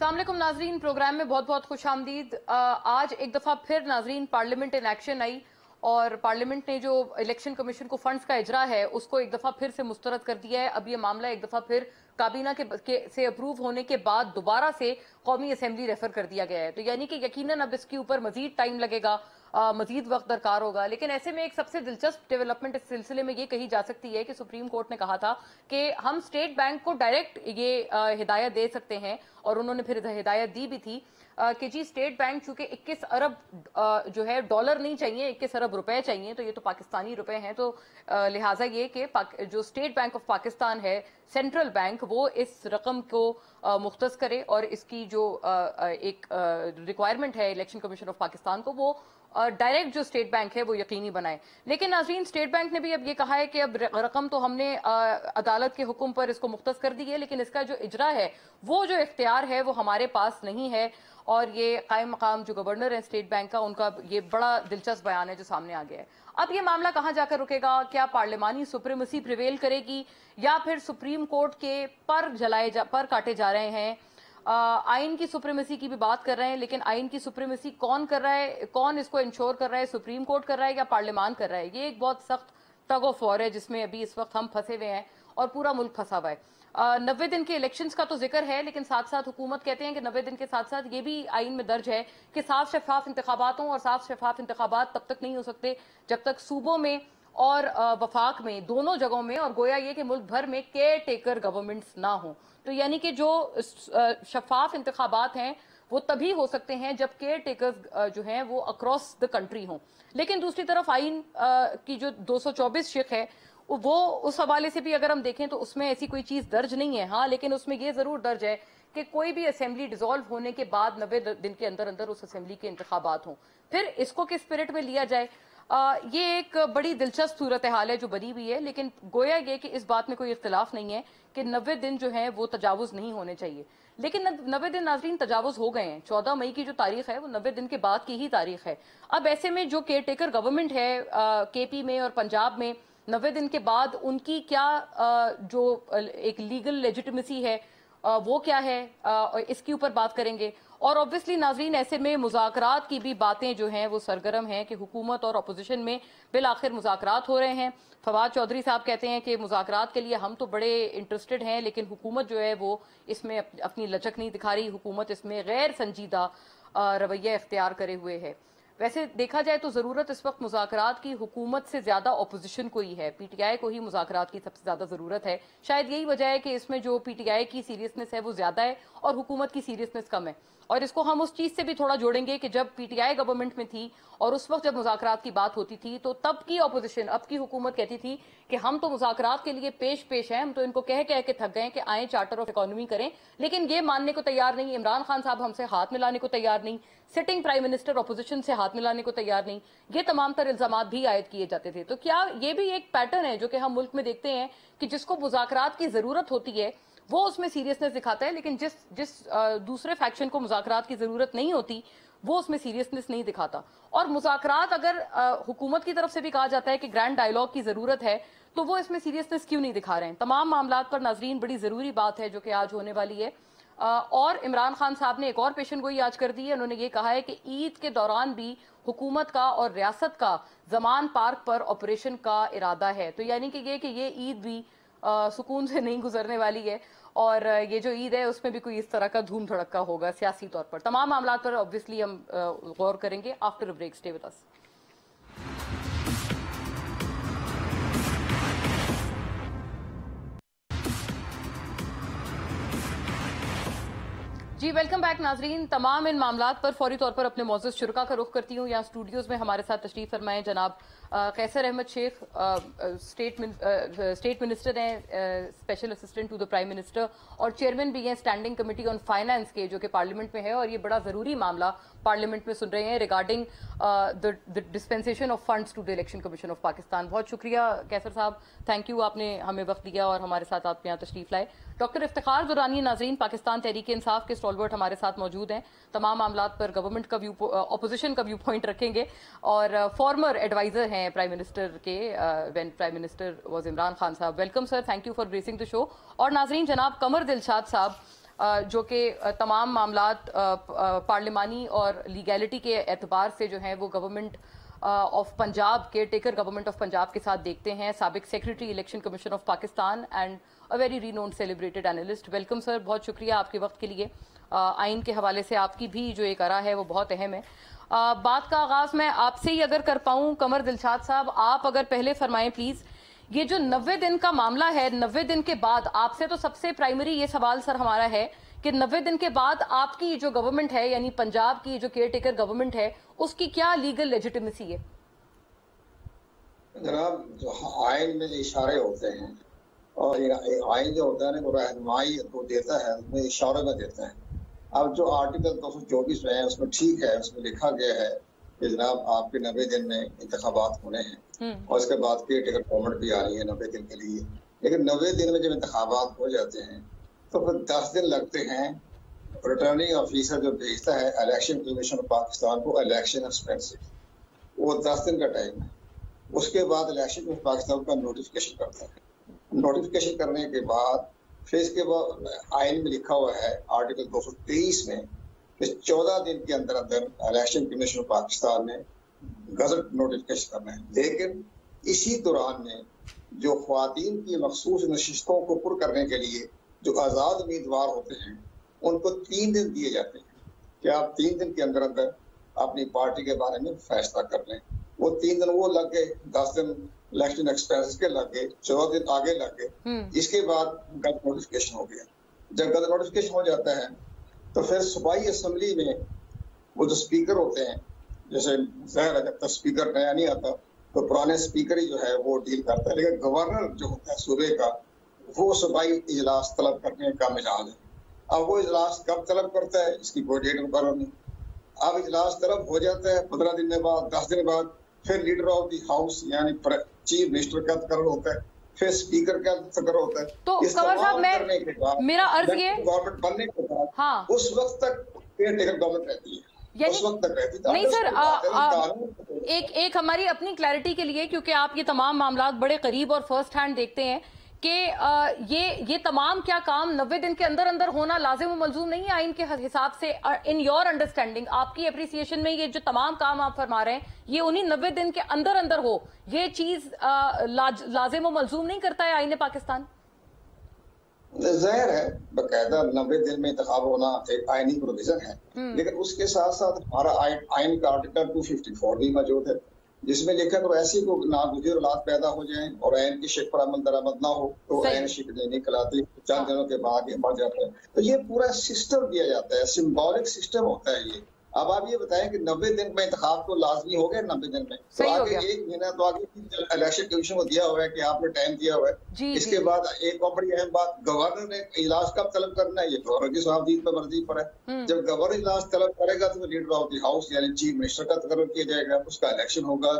अस्सलाम वालेकुम नाजरीन, प्रोग्राम में बहुत बहुत खुश आमदीद। आज एक दफ़ा फिर नाजरीन पार्लियामेंट इन एक्शन आई और पार्लियामेंट ने जो इलेक्शन कमीशन को फंड्स का इजरा है उसको एक दफ़ा फिर से मुस्तरद कर दिया है। अब ये मामला एक दफ़ा फिर काबीना से अप्रूव होने के बाद दोबारा से कौमी असम्बली रेफर कर दिया गया है। तो यानी कि यकीनन अब इसके ऊपर मजीद टाइम लगेगा, मजीद वक्त दरकार होगा। लेकिन ऐसे में एक सबसे दिलचस्प डेवलपमेंट इस सिलसिले में ये कही जा सकती है कि सुप्रीम कोर्ट ने कहा था कि हम स्टेट बैंक को डायरेक्ट ये हिदायत दे सकते हैं, और उन्होंने फिर हिदायत दी भी थी कि जी स्टेट बैंक चूंकि 21 अरब जो है डॉलर नहीं चाहिए, 21 अरब रुपए चाहिए, तो ये तो पाकिस्तानी रुपए हैं, तो लिहाजा ये कि जो स्टेट बैंक ऑफ पाकिस्तान है, सेंट्रल बैंक, वो इस रकम को मुख्तस करे और इसकी जो एक रिक्वायरमेंट है इलेक्शन कमीशन ऑफ पाकिस्तान को, वो डायरेक्ट जो स्टेट बैंक है वो यकीनी बनाए। लेकिन नाज़रीन, स्टेट बैंक ने भी अब ये कहा है कि अब रकम तो हमने अदालत के हुक्म पर इसको मुख्तस कर दी है, लेकिन इसका जो इजरा है, वो जो इख्तियार है वो हमारे पास नहीं है। और ये कायम मकाम जो गवर्नर है स्टेट बैंक का, उनका ये बड़ा दिलचस्प बयान है जो सामने आ गया है। अब ये मामला कहाँ जाकर रुकेगा? क्या पार्लियामानी सुप्रीमेसी प्रिवेल करेगी या फिर सुप्रीम कोर्ट के पर काटे जा रहे हैं? आइन की सुप्रीमेसी की भी बात कर रहे हैं, लेकिन आइन की सुप्रीमेसी कौन कर रहा है, कौन इसको इंश्योर कर रहा है? सुप्रीम कोर्ट कर रहा है या पार्लियामान कर रहा है? ये एक बहुत सख्त टग ऑफ वॉर है जिसमें अभी इस वक्त हम फंसे हुए हैं और पूरा मुल्क फंसा हुआ है। 90 दिन के इलेक्शंस का तो जिक्र है, लेकिन साथ साथ हुकूमत कहते हैं कि 90 दिन के साथ साथ ये भी आइन में दर्ज है कि साफ शफाफ इंतखाबात हों, और साफ शफाफ इंतखाबात तब तक नहीं हो सकते जब तक सूबों में और वफाक में, दोनों जगहों में, और गोया ये कि मुल्क भर में केयर टेकर गवर्नमेंट्स ना हो। तो यानी कि जो शफाफ इंतखाबात हैं वो तभी हो सकते हैं जब केयर टेकर्स जो हैं वो अक्रॉस द कंट्री हों। लेकिन दूसरी तरफ आइन की जो 224 शिक है, वो उस हवाले से भी अगर हम देखें तो उसमें ऐसी कोई चीज दर्ज नहीं है। हाँ, लेकिन उसमें ये जरूर दर्ज है कि कोई भी असेंबली डिसॉल्व होने के बाद 90 दिन के अंदर अंदर उस असेंबली के इंतखाबात हों। फिर इसको किस स्पिरिट में लिया जाए, ये एक बड़ी दिलचस्प सूरत हाल है जो बनी हुई है। लेकिन गोया ये कि इस बात में कोई इख्तिलाफ नहीं है कि 90 दिन जो है वो तजावुज नहीं होने चाहिए। लेकिन 90 दिन नाजरीन तजावुज हो गए हैं। 14 मई की जो तारीख है वो 90 दिन के बाद की ही तारीख है। अब ऐसे में जो केयर टेकर गवर्नमेंट है केपी में और पंजाब में, 90 दिन के बाद उनकी क्या जो एक लीगल लेजिटिमेसी है वो क्या है, इसके ऊपर बात करेंगे। और ऑब्वियसली नाजरीन, ऐसे में मुज़ाकरात की भी बातें जो हैं वो सरगर्म हैं कि हुकूमत और अपोजिशन में बिल आखिर मुज़ाकरात हो रहे हैं। फवाद चौधरी साहब कहते हैं कि मुज़ाकरात के लिए हम तो बड़े इंटरेस्टेड हैं, लेकिन हुकूमत जो है वो इसमें अपनी लचक नहीं दिखा रही, हुकूमत इसमें गैर संजीदा रवैया इख्तियार करे हुए है। वैसे देखा जाए तो जरूरत इस वक्त मुज़ाकरात की हुकूमत से ज्यादा ऑपोजिशन को ही है, पीटीआई को ही मुज़ाकरात की सबसे ज्यादा जरूरत है। शायद यही वजह है कि इसमें जो पीटीआई की सीरियसनेस है वो ज्यादा है और हुकूमत की सीरियसनेस कम है। और इसको हम उस चीज से भी थोड़ा जोड़ेंगे कि जब पीटीआई गवर्नमेंट में थी और उस वक्त जब मुज़ाकरात की बात होती थी तो तब की ऑपोजिशन, अब की हुकूमत कहती थी कि हम तो मुज़ाकरात के लिए पेश हैं, हम तो इनको कह के थक गए कि आए चार्टर ऑफ इकोनॉमी करें, लेकिन ये मानने को तैयार नहीं। इमरान खान साहब हमसे हाथ मिलाने को तैयार नहीं, सिटिंग प्राइम मिनिस्टर ऑपोजिशन से हाथ मिलाने को तैयार नहीं। ये तमाम तर इल्जामात भी आयद किए जाते थे। तो क्या ये भी एक पैटर्न है जो कि हम मुल्क में देखते हैं कि जिसको मुज़ाकरात की जरूरत होती है वो उसमें सीरियसनेस दिखाता है, लेकिन जिस दूसरे फैक्शन को मुज़ाकरात की जरूरत नहीं होती वो उसमें सीरियसनेस नहीं दिखाता। और मुज़ाकरात अगर हुकूमत की तरफ से भी कहा जाता है कि ग्रैंड डायलॉग की जरूरत है, तो वो इसमें सीरियसनेस क्यों नहीं दिखा रहे हैं? तमाम मामलात पर नाजरीन बड़ी जरूरी बात है जो कि आज होने वाली है। और इमरान खान साहब ने एक और पेशन गोई आज कर दी है। उन्होंने ये कहा है कि ईद के दौरान भी हुकूमत का और रियासत का जमान पार्क पर ऑपरेशन का इरादा है। तो यानी कि ये ईद भी सुकून से नहीं गुजरने वाली है, और ये जो ईद है उसमें भी कोई इस तरह का धूम धड़का होगा सियासी तौर पर। तमाम मामलात पर ऑब्वियसली हम गौर करेंगे after a break. Stay with us. जी वेलकम बैक नाजरीन। तमाम इन मामलात पर फौरी तौर पर अपने मौजूद शुरा का रुख करती हूँ। यहाँ स्टूडियोज में हमारे साथ तशरीफ फरमाएं जनाब कैसर अहमद शेख, स्टेट मिनिस्टर हैं, special assistant to the prime minister, और चेयरमैन भी हैं स्टैंडिंग कमेटी ऑन फाइनेंस के, जो कि पार्लियामेंट में है। और ये बड़ा जरूरी मामला पार्लियामेंट में सुन रहे हैं regarding the dispensation of funds to the election commission of Pakistan. बहुत शुक्रिया कैसर साहब, थैंक यू, आपने हमें वक्त दिया और हमारे साथ आप यहाँ तशरीफ लाए। डॉक्टर इफ्तिखार दुरानी नाजरीन पाकिस्तान तहरीक इंसाफ के स्टॉलवर्ट हमारे साथ मौजूद हैं। तमाम मामलात पर गवर्नमेंट का ऑपोजिशन का व्यू पॉइंट रखेंगे, और फॉर्मर एडवाइजर हैं प्राइम मिनिस्टर के when prime minister was Imran Khan साहब। Welcome sir, thank you for gracing the show. और नाजरीन जनाब कमर दिलशाद साहब, जो कि तमाम मामलात पार्लिमानी और लीगैलिटी के एतबार से जो है वो government of Punjab care taker government of Punjab के साथ देखते हैं। साबिक secretary election commission of Pakistan and a very renowned celebrated analyst. Welcome sir, बहुत शुक्रिया आपके वक्त के लिए। आइन के हवाले से आपकी भी जो एक आरा है वो बहुत अहम है। बात का आगाज मैं आपसे ही अगर कर पाऊं, कमर दिलशाद साहब, आप अगर पहले फरमाएं प्लीज। ये जो 90 दिन का मामला है, 90 दिन के बाद आपसे तो सबसे प्राइमरी ये सवाल सर हमारा है कि 90 दिन के बाद आपकी जो गवर्नमेंट है, यानी पंजाब की जो केयर टेकर गवर्नमेंट है, उसकी क्या लीगल लेजिटिमेसी है? जनाब, जो आइन में इशारे होते हैं और आइन जो होता है ना वो रहनुमाई तो देता है, उसमें इशारों में देता है। अब जो आर्टिकल 224 में है उसमें ठीक है, उसमें लिखा गया है कि जनाब आपके 90 दिन में इंतखाबात होने हैं और उसके बाद केयर टेकर गवर्नमेंट भी आ रही है 90 दिन के लिए। लेकिन 90 दिन में जब इंतखाबात हो जाते हैं तो फिर 10 दिन लगते हैं रिटर्निंग ऑफिसर जो भेजता है इलेक्शन कमीशन ऑफ पाकिस्तान को इलेक्शन एक्सपेंसिव, वो 10 दिन का टाइम है। उसके बाद इलेक्शन कमीशन पाकिस्तान का नोटिफिकेशन करता है। नोटिफिकेशन करने के बाद फिर इसके बाद आइन में लिखा हुआ है आर्टिकल 223 में कि 14 दिन के अंदर अंदर इलेक्शन कमीशन ऑफ पाकिस्तान ने गजट नोटिफिकेशन करना है। लेकिन इसी दौरान में जो ख्वातीन की मखसूस नशिस्तों को पुर करने के लिए जो आज़ाद उम्मीदवार होते हैं उनको 3 दिन दिए जाते हैं कि आप 3 दिन के अंदर अंदर अपनी पार्टी के बारे में फैसला कर लें। वो 3 दिन वो लग गए, 10 दिन इलेक्शन एक्सपेंसेस के लग गए, 14 दिन आगे लग गए। इसके बाद गलत नोटिफिकेशन हो गया। जब गलत नोटिफिकेशन हो जाता है तो फिर सूबाई असेंबली में वो जो स्पीकर होते हैं, जैसे ज़ाहिर है जब तक स्पीकर नया नहीं आता तो पुराने स्पीकर ही जो है वो डील करता है, लेकिन गवर्नर जो होता है सूबे का वो सूबाई इजलास तलब करने का मिजाज है। अब वो इजलास कब तलब करता है इसकी कोई डेट मुकर्रर नहीं। अब इजलास तलब हो जाता है 15 दिन के बाद, 10 दिन बाद फिर लीडर ऑफ द हाउस यानी चीफ मिनिस्टर का तकर्र होता है, फिर स्पीकर का तकर्र होता है। तो कमर साहब, मेरा अर्ज ये गवर्नमेंट बनने के बाद हाँ, उस वक्त तक केयर टेकर गवर्नमेंट रहती है, उस वक्त तक रहती है। नहीं सर, एक हमारी अपनी क्लैरिटी के लिए, क्योंकि आप ये तमाम मामलात बड़े करीब और फर्स्ट हैंड देखते हैं कि ये तमाम क्या काम 90 दिन के अंदर अंदर होना लाजिम और मलजूम नहीं है आइन के हिसाब से। इन योर अंडरस्टैंडिंग, आपकी अप्रिसिएशन में ये जो तमाम काम आप फरमा रहे हैं ये उन्हीं 90 दिन के अंदर अंदर हो, ये चीज लाजिम और मलजूम नहीं करता है आइन पाकिस्तान? जाहिर है बाकायदा 90 दिन में इंतखाब होना एक आइनी प्रोविजन है, लेकिन उसके साथ साथ हमारा आइन का आर्टिकल 254 भी मौजूद है जिसमें लिखा तो ऐसी को नागुजर औलाद पैदा हो जाए और आइन की शिक पर अमल दरामद ना हो तो आइन शिक नहीं कहलाती, चंद दिनों के बाद ये मर जाता है। तो ये पूरा सिस्टम दिया जाता है, सिंबॉलिक सिस्टम होता है ये। अब आप ये बताएं कि 90 दिन में इंतखाब तो लाजमी हो गए 90 दिन में, तो आगे 1 महीना तो आगे इलेक्शन कमीशन को दिया हुआ है कि आपने टाइम दिया हुआ है। इसके बाद एक और बड़ी अहम बात, गवर्नर ने इजलास कब तलब करना है ये गवर्नर की साहबदीद पर मर्जी पर है। जब गवर्नर इजलास तलब करेगा तो लीडर ऑफ द हाउस यानी चीफ मिनिस्टर का तकर्रर किया जाएगा, उसका इलेक्शन होगा,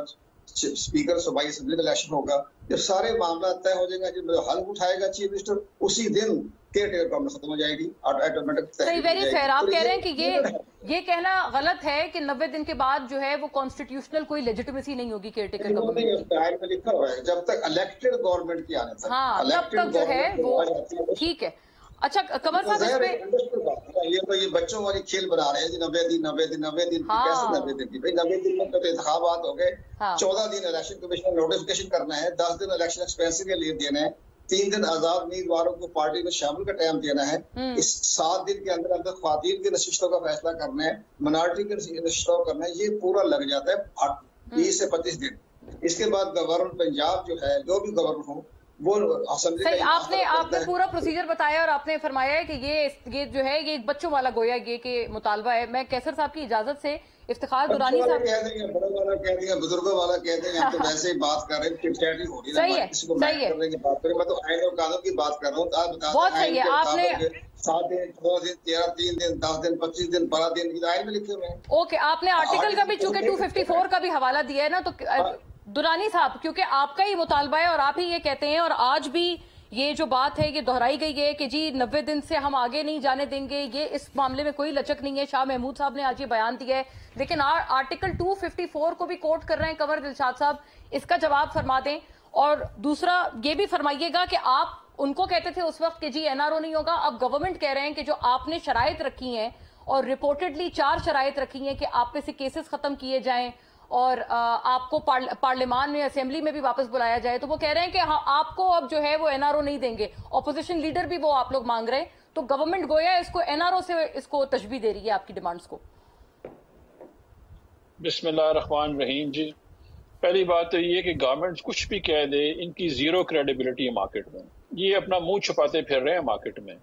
स्पीकर सूबाई असेंबली का इलेक्शन होगा। जब सारे मामला तय हो जाएगा, जब हल उठाएगा चीफ मिनिस्टर, उसी दिन केयर टेकर गवर्नमेंट खत्म हो जाएगी, ऑटोमेटिक। सही, वेरी फेयर। आप कह रहे हैं कि ये कहना गलत है कि 90 दिन के बाद जो है वो कॉन्स्टिट्यूशनल कोई लेजिटिमेसी नहीं होगी केयर टेकर गवर्नमेंट में लिखा हुआ है जब तक इलेक्टेड गवर्नमेंट की आने तक। हाँ, तब तक जो है वो ठीक है। अच्छा कमर साहब, इस पे ये बच्चों वाली खेल बना रहे हैं जी, 90 दिन 90 दिन 90 दिन हाँ, कैसे 90 दिन की? भाई 90 दिन में तो इंतखाबात हो गए, 14 दिन इलेक्शन कमीशन नोटिफिकेशन करना है, 10 दिन इलेक्शन एक्सपेंसिव के लिए देना है, 3 दिन आजाद उम्मीदवारों को पार्टी में शामिल का टाइम देना है। इस 7 दिन के अंदर अंदर ख्वातीन की नशिस्तों का फैसला करना है, मिनॉरिटी की नशिस्तों का करना है। ये पूरा लग जाता है 20 से 25 दिन। इसके बाद गवर्नर पंजाब जो है, जो भी गवर्नर हो वो सही, आपने पूरा प्रोसीजर बताया और आपने फरमाया है कि ये जो है ये बच्चों वाला गोया ये के मुतालबा है। मैं कैसर साहब की इजाजत से इफ्तिखार दुरानी साहब कह देंगे, बड़ों वाला कह देंगे, बुजुर्गों वाला कह देंगे, हम तो वैसे ही बात कर रहे हैं, चिटचैट ही हो रही है। सही है, सही है, मैं तो आइन और कानून की बात कर रहा हूँ। आप बता बहुत सही है। आपने 7 दिन 2 दिन 13 3 दिन 10 दिन 25 दिन 12 दिन आइन में लिखे हुए हैं। ओके, आपने आर्टिकल का भी चूंकि 254 का भी हवाला दिया है ना, तो दुरानी साहब क्योंकि आपका ही मुतालबा है और आप ही ये कहते हैं और आज भी ये जो बात है ये दोहराई गई है कि जी 90 दिन से हम आगे नहीं जाने देंगे, ये इस मामले में कोई लचक नहीं है। शाह महमूद साहब ने आज ये बयान दिया है, लेकिन आर्टिकल 254 को भी कोट कर रहे हैं कमर दिलशाद साहब, इसका जवाब फरमा दें। और दूसरा ये भी फरमाइएगा कि आप ان کو کہتے تھے اس وقت کہ جی NRO نہیں ہوگا، اب گورنمنٹ کہہ رہے ہیں کہ جو آپ نے شرائط رکھی ہیں اور ریپورٹڈلی 4 شرائط رکھی ہیں کہ آپ پہ سے کیسز ختم کیے جائیں اور آپ کو پارلیمان میں اسمبلی میں بھی واپس بلایا جائے، تو وہ کہہ رہے ہیں کہ ہاں آپ کو اب جو ہے وہ NRO نہیں دیں گے. اپوزیشن لیڈر بھی وہ آپ لوگ مانگ رہے ہیں، تو گورنمنٹ گویا اس کو NRO سے اس کو تشبیہ دے رہی ہے آپ کی ڈیمانڈز کو. بسم اللہ الرحمن الرحیم. جی پہلی بات تو یہ کہ گورنمنٹ کچھ بھی کہہ دے، ان کی زیرو کریڈیبلٹی ہے مارکیٹ میں. یہ اپنا منہ چھپاتے پھر رہے ہیں مارکیٹ میں.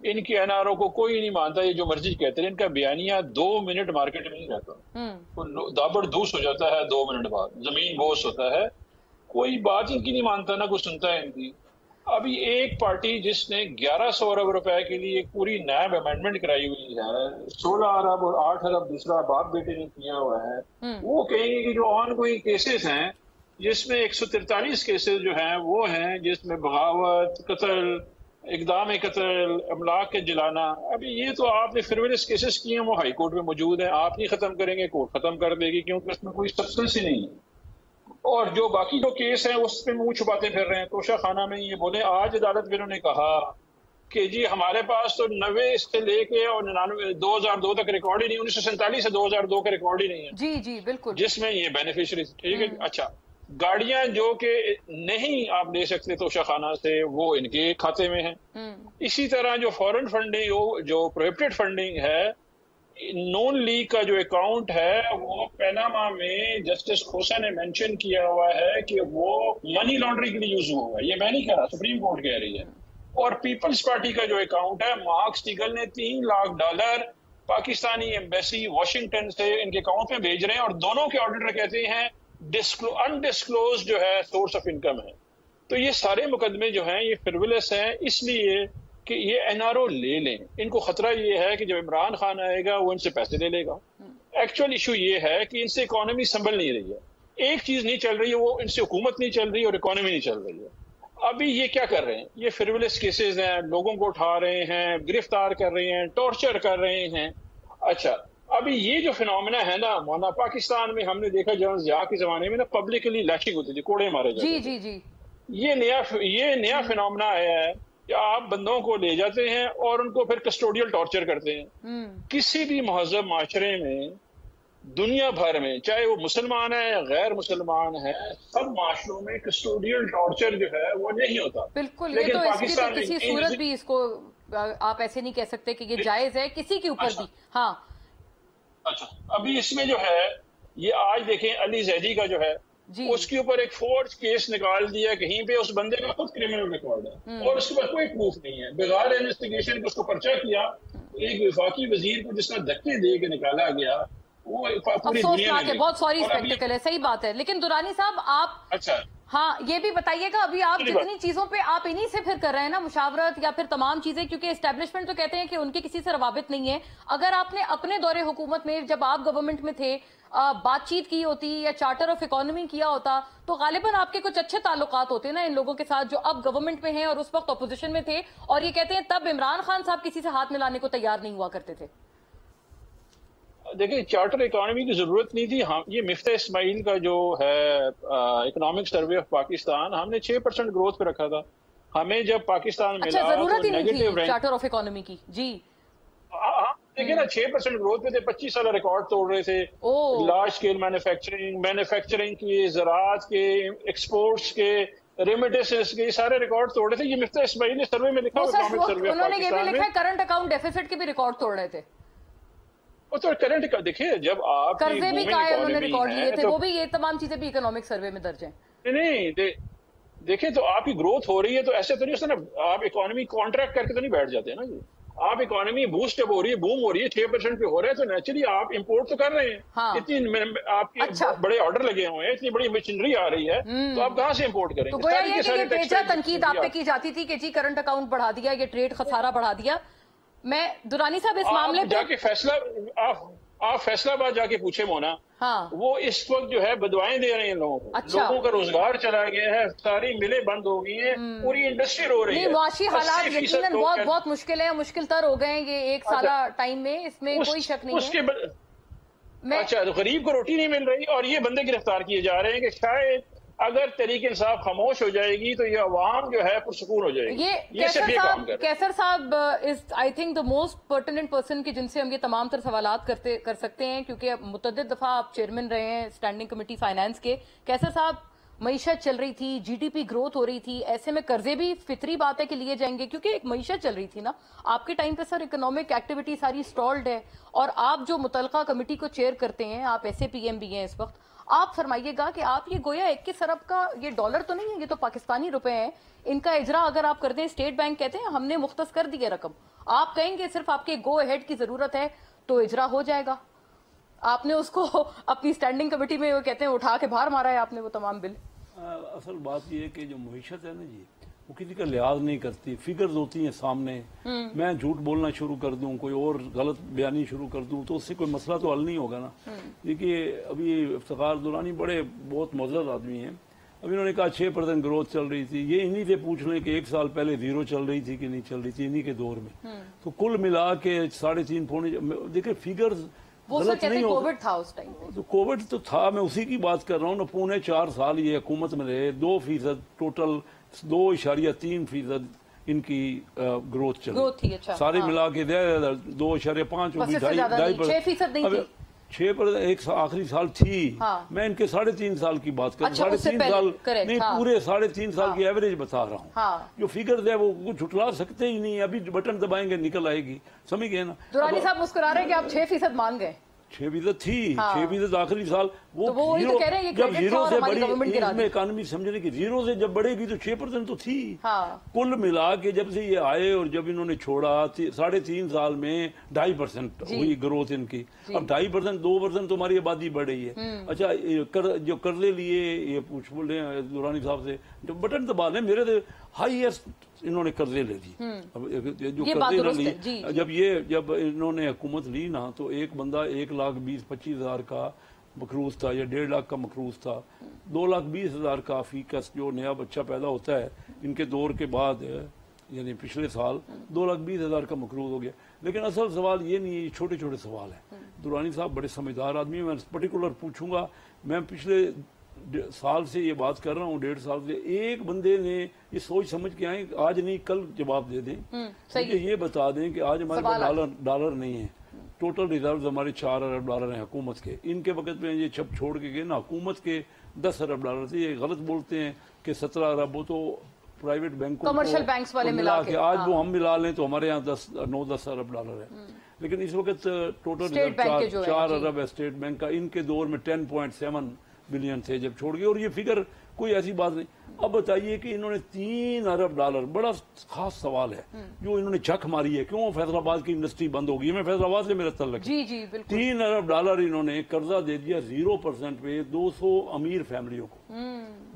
ان کی NRO کو کوئی نہیں مانتا، یہ جو مرضی کہتے ہیں. ان کا بیانیہ 2 منٹ مارکیٹ میں نہیں رہتا، دابڑ دوس ہو جاتا ہے 2 منٹ بعد، زمین بوس ہوتا ہے. کوئی بات ان کی نہیں مانتا، نہ کوئی سنتا ہے ان کی. ابھی ایک پارٹی جس نے 1100 ارب روپے کے لیے ایک پوری نیب امینڈمنٹ کرائی ہوئی ہے، 16 ارب اور 8 ارب دوسرا باپ بیٹے نے کیا ہوا ہے، وہ کہیں گے کہ جو آن گوئنگ کیسز ہیں جس میں 143 کیسز جو ہیں وہ ہیں جس میں بغاوت، قتل، اقدام قتل، املاک کے جلانا. ابھی یہ تو آپ نے فریولس کیسز کیے ہیں، وہ ہائی کورٹ میں موجود ہیں. آپ نہیں ختم کریں گے، کورٹ ختم کر دے گی، کیونکہ اس میں کوئی سبسٹنس ہی نہیں ہے. اور جو باقی جو کیس ہیں اس پہ منہ چھپاتے پھر رہے ہیں. توشہ خانہ میں یہ بولے، آج عدالت میں انہوں نے کہا کہ جی ہمارے پاس تو 90 سے لے کے اور 99 2002 تک ریکارڈ ہی نہیں، 1947 سے 2002 کا ریکارڈ ہی نہیں ہے. جی جی بالکل. جس میں یہ بینیفیشری ٹھیک ہے. اچھا، گاڑیاں جو کہ نہیں آپ لے سکتے توشہ خانہ سے، وہ ان کے کھاتے میں ہیں. اسی طرح جو فورن فنڈنگ، جو پروہیبٹڈ فنڈنگ ہے، نون لیگ کا جو اکاؤنٹ ہے وہ پیناما میں جسٹس کھوسا نے مینشن کیا ہوا ہے کہ وہ منی لانڈرنگ کے لیے یوز ہوا ہے. یہ میں نہیں کہہ رہا، سپریم کورٹ کہہ رہی ہے. اور پیپلز پارٹی کا جو اکاؤنٹ ہے، مارک اسٹیگل نے $3 لاکھ پاکستانی ایمبیسی واشنگٹن سے ان کے اکاؤنٹ میں بھیج رہے ہیں، اور دونوں کے آڈیٹر کہتے ہیں انڈسکلوز جو ہے سورس آف انکم ہے. تو یہ سارے مقدمے جو ہیں یہ فریولس ہیں، اس لیے کہ یہ NRO لے لیں. ان کو خطرہ یہ ہے کہ جب عمران خان آئے گا وہ ان سے پیسے لے لے گا. ایکچوئل ایشو یہ ہے کہ ان سے اکانومی سنبھل نہیں رہی ہے. ایک چیز نہیں چل رہی ہے، وہ ان سے حکومت نہیں چل رہی اور اکانومی نہیں چل رہی ہے. ابھی یہ کیا کر رہے ہیں؟ یہ فریولس کیسز ہیں، لوگوں کو اٹھا رہے ہیں، گرفتار کر رہے ہیں، ٹارچر کر رہے ہیں. اچھا، ابھی یہ جو فینومینا ہے نا مولانا، پاکستان میں ہم نے دیکھا جب ضیاء کے زمانے میں نا پبلکلی لیشنگ ہوتی تھی، کوڑے مارے جاتے تھے. جی. یہ نیا فینومینا آیا ہے کہ آپ بندوں کو لے جاتے ہیں اور ان کو پھر کسٹوڈیل ٹارچر کرتے ہیں. کسی بھی مہذب معاشرے میں دنیا بھر میں، چاہے وہ مسلمان ہے غیر مسلمان ہے، سب معاشروں میں کسٹوڈیل ٹارچر جو ہے وہ نہیں ہوتا. بالکل. یہ تو اس کی تو کسی صورت بھی اس کو آپ ایسے نہیں کہہ سکتے کہ یہ جائز ہے کسی کے اوپر بھی. ہاں اچھا، ابھی اس میں جو ہے یہ آج دیکھیں علی زیدی کا جو ہے اس کے اوپر ایک فورج کیس نکال دیا کہیں پہ، اس بندے کا خود کرمنل ریکارڈ ہے اور اس کے بعد کوئی پروف نہیں ہے. بغیر انویسٹیگیشن اس کو پرچہ کیا، ایک وفاقی وزیر کو جس کا دھکے دے کے نکالا گیا، وہ پوری دنیا میں بہت سوری اسپیکٹیکل ہے. صحیح بات ہے. لیکن درانی صاحب آپ اچھا ہاں یہ بھی بتائیے گا، ابھی آپ جتنی چیزوں پہ آپ انہی سے پھر کر رہے ہیں نا مشاورت یا پھر تمام چیزیں، کیونکہ اسٹیبلشمنٹ تو کہتے ہیں کہ ان کے کسی سے روابط نہیں ہے. اگر آپ نے اپنے دور حکومت میں جب آپ گورنمنٹ میں تھے بات چیت کی ہوتی یا چارٹر آف اکانومی کیا ہوتا تو غالباً آپ کے کچھ اچھے تعلقات ہوتے نا ان لوگوں کے ساتھ جو اب گورنمنٹ میں ہیں اور اس وقت اپوزیشن میں تھے، اور یہ کہتے ہیں تب عمران خان صاحب کسی سے ہاتھ ملانے کو تیار نہیں ہوا کرتے تھے. دیکھیں چارٹر اکانومی کی ضرورت نہیں تھی. یہ مفتاح اسماعیل کا جو ہے اکنامک سروے آف پاکستان، ہم نے 6% گروتھ پہ رکھا تھا. ہمیں جب پاکستان ملا ضرورت ہی نہیں تھی چارٹر آف اکانومی کی. جی دیکھیں نا 6% گروتھ پہ تھے، 25 سال ریکارڈ توڑ رہے تھے. لارج اسکیل مینوفیکچرنگ کی، زراعت کے، ایکسپورٹس کے، ریمیٹنسز کے، سارے ریکارڈ توڑ رہے تھے. یہ مفتاح اسماعیل نے سروے میں لکھا، اکنامک سروے آف انہوں نے یہ بھی پاکستان لکھا ہے کرنٹ اکاؤنٹ ڈیفیسٹ کے بھی ریکارڈ توڑ رہے تھے. وہ تو کرنٹ کا دیکھیں، جب آپ قرضے بھی کہا ہے انہوں نے ریکارڈ لیے تھے، وہ بھی یہ تمام چیزیں بھی اکنامک سروے میں درج ہیں. نہیں دیکھیں تو آپ کی گروتھ ہو رہی ہے تو ایسے تو نہیں ہوتا نا، آپ اکانومی کانٹریکٹ کر کے تو نہیں بیٹھ جاتے نا. آپ اکانومی بوسٹ جب ہو رہی ہے، بوم ہو رہی ہے، 6% پہ ہو رہا ہے تو نیچرلی آپ امپورٹ تو کر رہے ہیں. اتنی آپ کے بڑے آرڈر لگے ہوئے ہیں، اتنی بڑی مشینری آ رہی ہے تو آپ کہاں سے امپورٹ کریں گے؟ تو گویا یہ کہ یہ بیجا تنقید آپ پہ کی جاتی تھی کہ جی کرنٹ اکاؤنٹ بڑھا دیا، یہ ٹریڈ خسارہ بڑھا دیا. میں درانی صاحب اس معاملے پہ جا کے فیصلہ آپ فیصلہ آباد جا کے پوچھے مونا، وہ اس وقت جو ہے بدوائیں دے رہے ہیں لوگوں کو. لوگوں کا روزگار چلا گیا ہے، ساری ملیں بند ہو گئی ہیں، پوری انڈسٹری رو رہی ہے. معاشی حالات یقیناً بہت مشکل ہیں، مشکل تر ہو گئے ہیں یہ 1 سالہ ٹائم میں، اس میں کوئی شک نہیں ہے. اچھا، غریب کو روٹی نہیں مل رہی اور یہ بندے گرفتار کیے جا رہے ہیں کہ شاید اگر تحریک انصاف خاموش ہو جائے گی تو یہ عوام جو ہے پرسکون ہو جائے گی. یہ کیسر صاحب is I think the most pertinent person کی جن سے ہم یہ تمام تر سوالات کر سکتے ہیں، کیونکہ متعدد دفعہ آپ چیئرمین رہے ہیں اسٹینڈنگ کمیٹی فائنانس کے. کیسر صاحب، معیشت چل رہی تھی، جی ڈی پی گروتھ ہو رہی تھی، ایسے میں قرضے بھی فطری بات ہے کہ لیے جائیں گے کیونکہ ایک معیشت چل رہی تھی نا آپ کے ٹائم پہ. سر اکنامک ایکٹیویٹی ساری سٹالڈ ہے، اور آپ جو متعلقہ کمیٹی کو چیئر کرتے ہیں، آپ ایس اے پی ایم بھی ہیں اس وقت، آپ فرمائیے گا کہ آپ یہ گویا 21 ارب کا، یہ ڈالر تو نہیں ہے، یہ تو پاکستانی روپے ہیں، ان کا اجرا اگر آپ کر دیں، اسٹیٹ بینک کہتے ہیں ہم نے مختص کر دی ہے رقم، آپ کہیں گے صرف آپ کے گو اہیڈ کی ضرورت ہے تو اجرا ہو جائے گا. آپ نے اس کو اپنی اسٹینڈنگ کمیٹی میں وہ کہتے ہیں اٹھا کے باہر مارا ہے آپ نے وہ تمام بل. اصل بات یہ ہے کہ جو معیشت ہے نا جی، وہ کسی کا لحاظ نہیں کرتی. فگرز ہوتی ہیں سامنے، میں جھوٹ بولنا شروع کر دوں، کوئی اور غلط بیانی شروع کر دوں تو اس سے کوئی مسئلہ تو حل نہیں ہوگا نا. دیکھیے ابھی افتخار درانی بہت معزز آدمی ہیں. ابھی انہوں نے کہا 6% گروتھ چل رہی تھی. یہ انہی سے پوچھ لیں کہ 1 سال پہلے 0 چل رہی تھی کہ نہیں چل رہی تھی انہی کے دور میں. تو کل ملا کے 3.5 پونے. دیکھیں فگرز غلط نہیں ہوتا. تھا اس ٹائم تو کووڈ تو تھا، میں اسی کی بات کر رہا ہوں نا. 4.5 سال یہ حکومت میں رہے، 2% ٹوٹل 2.3% ان کی گروتھ چلی. سارے ملا کے 2.5 6% نہیں تھی. 6% ایک آخری سال تھی. میں ان کے 3.5 سال کی بات کر رہا ہوں. 3.5 سال نہیں، پورے 3.5 سال کی ایوریج بتا رہا ہوں. جو فگرز ہے وہ جھٹلا سکتے ہی نہیں. ابھی بٹن دبائیں گے نکل آئے گی، سمجھ گئے نا. درانی صاحب مسکرا رہے ہیں کہ آپ 6% مان گئے. 6% تھی. 6% آخری سال وہ جب 0 سے بڑی، اس میں اکانومی سمجھنے کی 0 سے جب بڑھے گی تو 6% تو تھی. کل ملا کے جب سے یہ آئے اور جب انہوں نے چھوڑا 3.5 سال میں 2.5% ہوئی گروتھ ان کی. اب 2.5% 2% تو ہماری آبادی بڑھ رہی ہے. اچھا جو قرضے لیے یہ پوچھ بول رہے ہیں دورانی صاحب سے، جو بٹن دبا لیں، میرے سے ہائیسٹ انہوں نے قرضے لے دی. جو قرضے لی جب انہوں نے حکومت لی نا تو ایک بندہ 1,20,25,000 کا مقروض تھا یا 1.5 لاکھ کا مقروض تھا. 2,20,000 کا فی کس جو نیا بچہ پیدا ہوتا ہے ان کے دور کے بعد، یعنی پچھلے سال 2,20,000 کا مقروض ہو گیا. لیکن اصل سوال یہ نہیں ہے، یہ چھوٹے چھوٹے سوال ہیں. درانی صاحب بڑے سمجھدار آدمی ہیں. میں پرٹیکولر پوچھوں گا. میں پچھلے سال سے یہ بات کر رہا ہوں، 1.5 سال سے. ایک بندے نے یہ سوچ سمجھ کے آئے آج نہیں کل جواب دے دیں، مجھے یہ بتا دیں کہ آج ہمارے پاس ڈالر نہیں ہے. ٹوٹل ریزروز ہمارے 4 ارب ڈالر ہیں حکومت کے. ان کے وقت میں یہ چھپ چھوڑ کے گئے نا، حکومت کے 10 ارب ڈالر تھے. یہ غلط بولتے ہیں کہ 17 ارب، وہ تو پرائیویٹ بینکوں کمرشل بینکس والے ملا کے. آج وہ ہم ملا لیں تو ہمارے یہاں 9-10 ارب ڈالر ہے. لیکن اس وقت ٹوٹل ریزرو 4 ارب ہے اسٹیٹ بینک کا. ان کے دور میں 10.7 بلین تھے جب چھوڑ گئے. اور یہ فگر کوئی ایسی بات نہیں. اب بتائیے کہ انہوں نے 3 ارب ڈالر، بڑا خاص سوال ہے جو انہوں نے جھک ماری ہے، کیوں فیصل آباد کی انڈسٹری بند ہو گئی. میں فیصل آباد سے میرا تعلق ہے. 3 ارب ڈالر انہوں نے قرضہ دے دیا 0% پہ 200 امیر فیملیوں کو.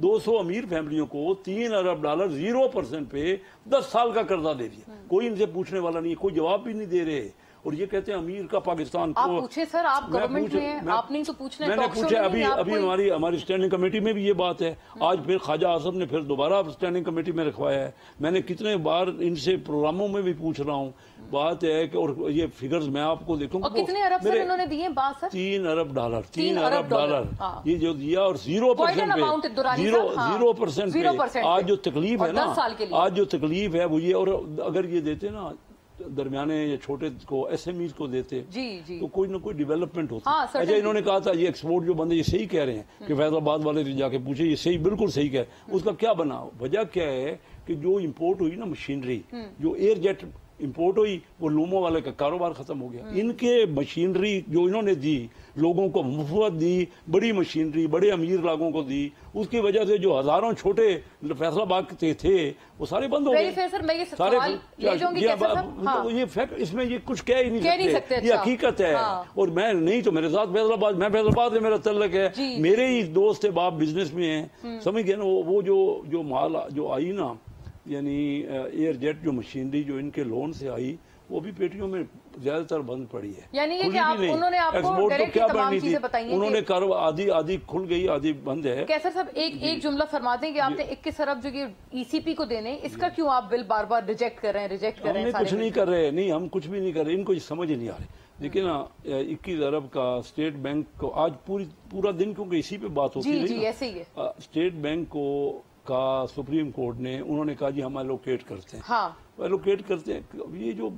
200 امیر فیملیوں کو 3 ارب ڈالر 0% پہ 10 سال کا قرضہ دے دیا. کوئی ان سے پوچھنے والا نہیں، کوئی جواب بھی نہیں دے رہے. اور یہ کہتے ہیں امیر کا پاکستان کو. آپ پوچھیں سر، آپ گورنمنٹ میں ہیں، آپ نہیں تو پوچھنا. میں نے پوچھا ابھی ہماری اسٹینڈنگ کمیٹی میں بھی یہ بات ہے. آج پھر خواجہ آصف نے پھر دوبارہ اسٹینڈنگ کمیٹی میں رکھوایا ہے. میں نے کتنے بار ان سے پروگراموں میں بھی پوچھ رہا ہوں. بات ہے کہ اور یہ فگرز میں آپ کو دیکھوں. کتنے ارب سر انہوں نے دیے؟ 3 ارب ڈالر. 3 ارب ڈالر یہ جو دیا، اور 0% پہ 0% پہ. آج جو تکلیف ہے نا، آج جو تکلیف ہے وہ یہ. اور اگر یہ دیتے نا درمیانے یا چھوٹے کو، ایس ایم ایز کو دیتے تو کوئی نہ کوئی ڈیولپمنٹ ہوتی. اچھا انہوں نے کہا تھا یہ ایکسپورٹ جو بندے، یہ صحیح کہہ رہے ہیں کہ فیض آباد والے جا کے پوچھے، یہ صحیح بالکل صحیح کہہ. اس کا کیا بنا؟ وجہ کیا ہے کہ جو امپورٹ ہوئی نا مشینری، جو ایئر جیٹ امپورٹ ہوئی، وہ لومو والے کا کاروبار ختم ہو گیا. ان کے مشینری جو انہوں نے دی، لوگوں کو مفت دی، بڑی مشینری بڑے امیر لاگوں کو دی. اس کی وجہ سے جو ہزاروں چھوٹے فیصل آباد کے تھے وہ سارے بند ہو گئے. یہ فیکٹ، اس میں یہ کچھ کہہ ہی نہیں سکتے. یہ حقیقت ہے. اور میں نہیں تو میرے ساتھ فیصل آباد، میں فیصل آباد سے میرا تعلق ہے. میرے ہی دوست باپ بزنس میں ہیں، سمجھ گئے نا. وہ جو مال جو آئی نا، یعنی ایئر جیٹ جو مشینری جو ان کے لون سے آئی، वो भी पेटियों में ज्यादातर बंद पड़ी है। यानी ये कि उन्होंने आपको डायरेक्ट तमाम चीजें बताई हैं, उन्होंने आधी खुल गई, आधी बंद है। कैसर साहब एक जुमला फरमा दें कि आपने 21 अरब जो ये ईसीपी को देने, इसका क्यों आप बिल बार बार रिजेक्ट कर रहे हैं? हमने कुछ नहीं कर रहे, नहीं हम कुछ भी नहीं कर रहे, इनको समझ ही नहीं आ रही। देखिए ना 21 अरब का स्टेट बैंक को आज पूरा दिन, क्योंकि इसी पे बात होती है, ऐसे ही है। स्टेट बैंक को का सुप्रीम कोर्ट ने उन्होंने कहा जी हम एलोकेट करते हैं। हाँ। एलोकेट करते हैं। ये जो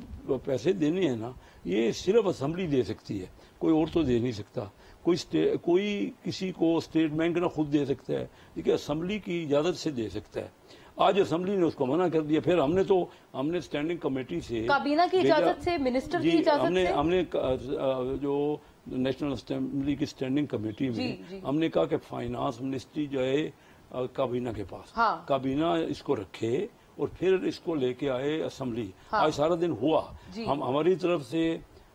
पैसे देने हैं ना, ये सिर्फ असेंबली दे सकती है, कोई और तो दे नहीं सकता। कोई किसी को स्टेट बैंक ना खुद दे सकता है, देखिए असेंबली की इजाजत से दे सकता है। आज असेंबली ने उसको मना कर दिया। फिर हमने स्टैंडिंग कमेटी से, काबीना की इजाजत से, मिनिस्टर की इजाजत से, हमने जो नेशनल असेंबली की स्टैंडिंग कमेटी में हमने कहा कि फाइनेंस मिनिस्ट्री जो है काबीना के पास, हाँ। काबीना इसको रखे और फिर इसको लेके आए असेंबली। हाँ। आज सारा दिन हुआ, हमारी तरफ से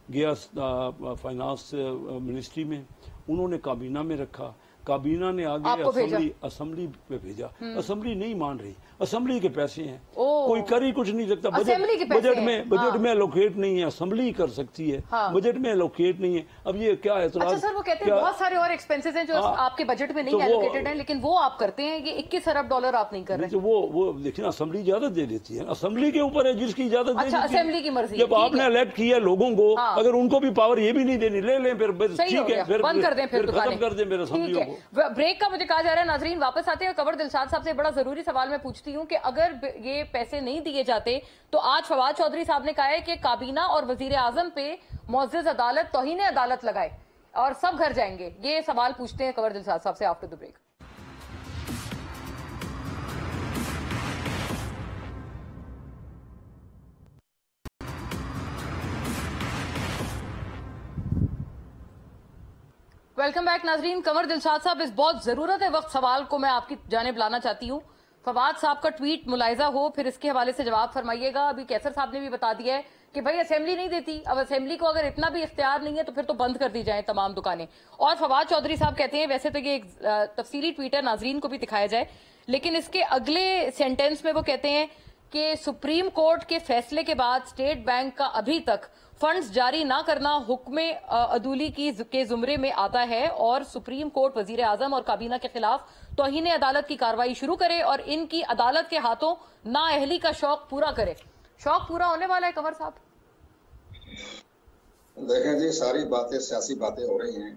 गया फाइनेंस मिनिस्ट्री में, उन्होंने काबीना में रखा, काबीना ने आगे असेंबली पे भेजा। असेंबली नहीं मान रही, असेंबली के पैसे हैं, कोई कर ही कुछ नहीं सकता। बजट में एलोकेट नहीं है, असेंबली कर सकती है। हाँ। बजट में एलोकेट नहीं है। अब ये क्या है? अच्छा सर, वो कहते हैं बहुत सारे और एक्सपेंसेस हैं जो आपके बजट में नहीं एलोकेटेड हैं, लेकिन वो आप करते हैं। ये 21 अरब डॉलर आप नहीं कर रहे। तो वो देखिए ना, असेंबली इजाजत दे देती है, असेंबली के ऊपर है जिसकी इजाजत। अच्छा, असेंबली की मर्जी। जब आपने इलेक्ट किया लोगों को, अगर उनको भी पावर ये भी नहीं देनी, ले लें फिर, ठीक है, फिर बंद कर दें, फिर खत्म कर दें मेरे असेंबली को। ब्रेक का मुझे कहा जा रहा है, नाजरीन वापस आते हैं। कवर दिलशाद साहब से बड़ा जरूरी सवाल मैं पूछती हूं कि अगर ये पैसे नहीं दिए जाते तो आज फवाद चौधरी साहब ने कहा है कि काबीना और वजीर आजम पे मुअज़्ज़ज़ अदालत, तौहीन अदालत लगाए और सब घर जाएंगे। ये सवाल पूछते हैं कवर दिलशाद साहब से after the break. Welcome back नाजरीन। कंवर दिलशाद साहब, इस बहुत जरूरत है वक्त सवाल को मैं आपकी जानिब लाना चाहती हूँ। फवाद साहब का ट्वीट मुलाहिजा हो, फिर इसके हवाले से जवाब फरमाइएगा। अभी कैसर साहब ने भी बता दिया है कि भाई असेंबली नहीं देती। अब असेंबली को अगर इतना भी इख्तियार नहीं है तो फिर तो बंद कर दी जाए तमाम दुकानें। और फवाद चौधरी साहब कहते हैं, वैसे तो ये एक तफसीली ट्वीट है, नाजरीन को भी दिखाया जाए, लेकिन इसके अगले सेंटेंस में वो कहते हैं कि सुप्रीम कोर्ट के फैसले के बाद स्टेट बैंक का अभी तक फंड्स जारी ना करना हुक्म अदूली के जुमरे में आता है और सुप्रीम कोर्ट वजीर आजम और काबीना के खिलाफ तौहीन अदालत की कार्रवाई शुरू करे और इनकी अदालत के हाथों नाअहली का शौक पूरा करे। शौक पूरा होने वाला है कंवर साहब? देखें जी, सारी बातें सियासी बातें हो रही हैं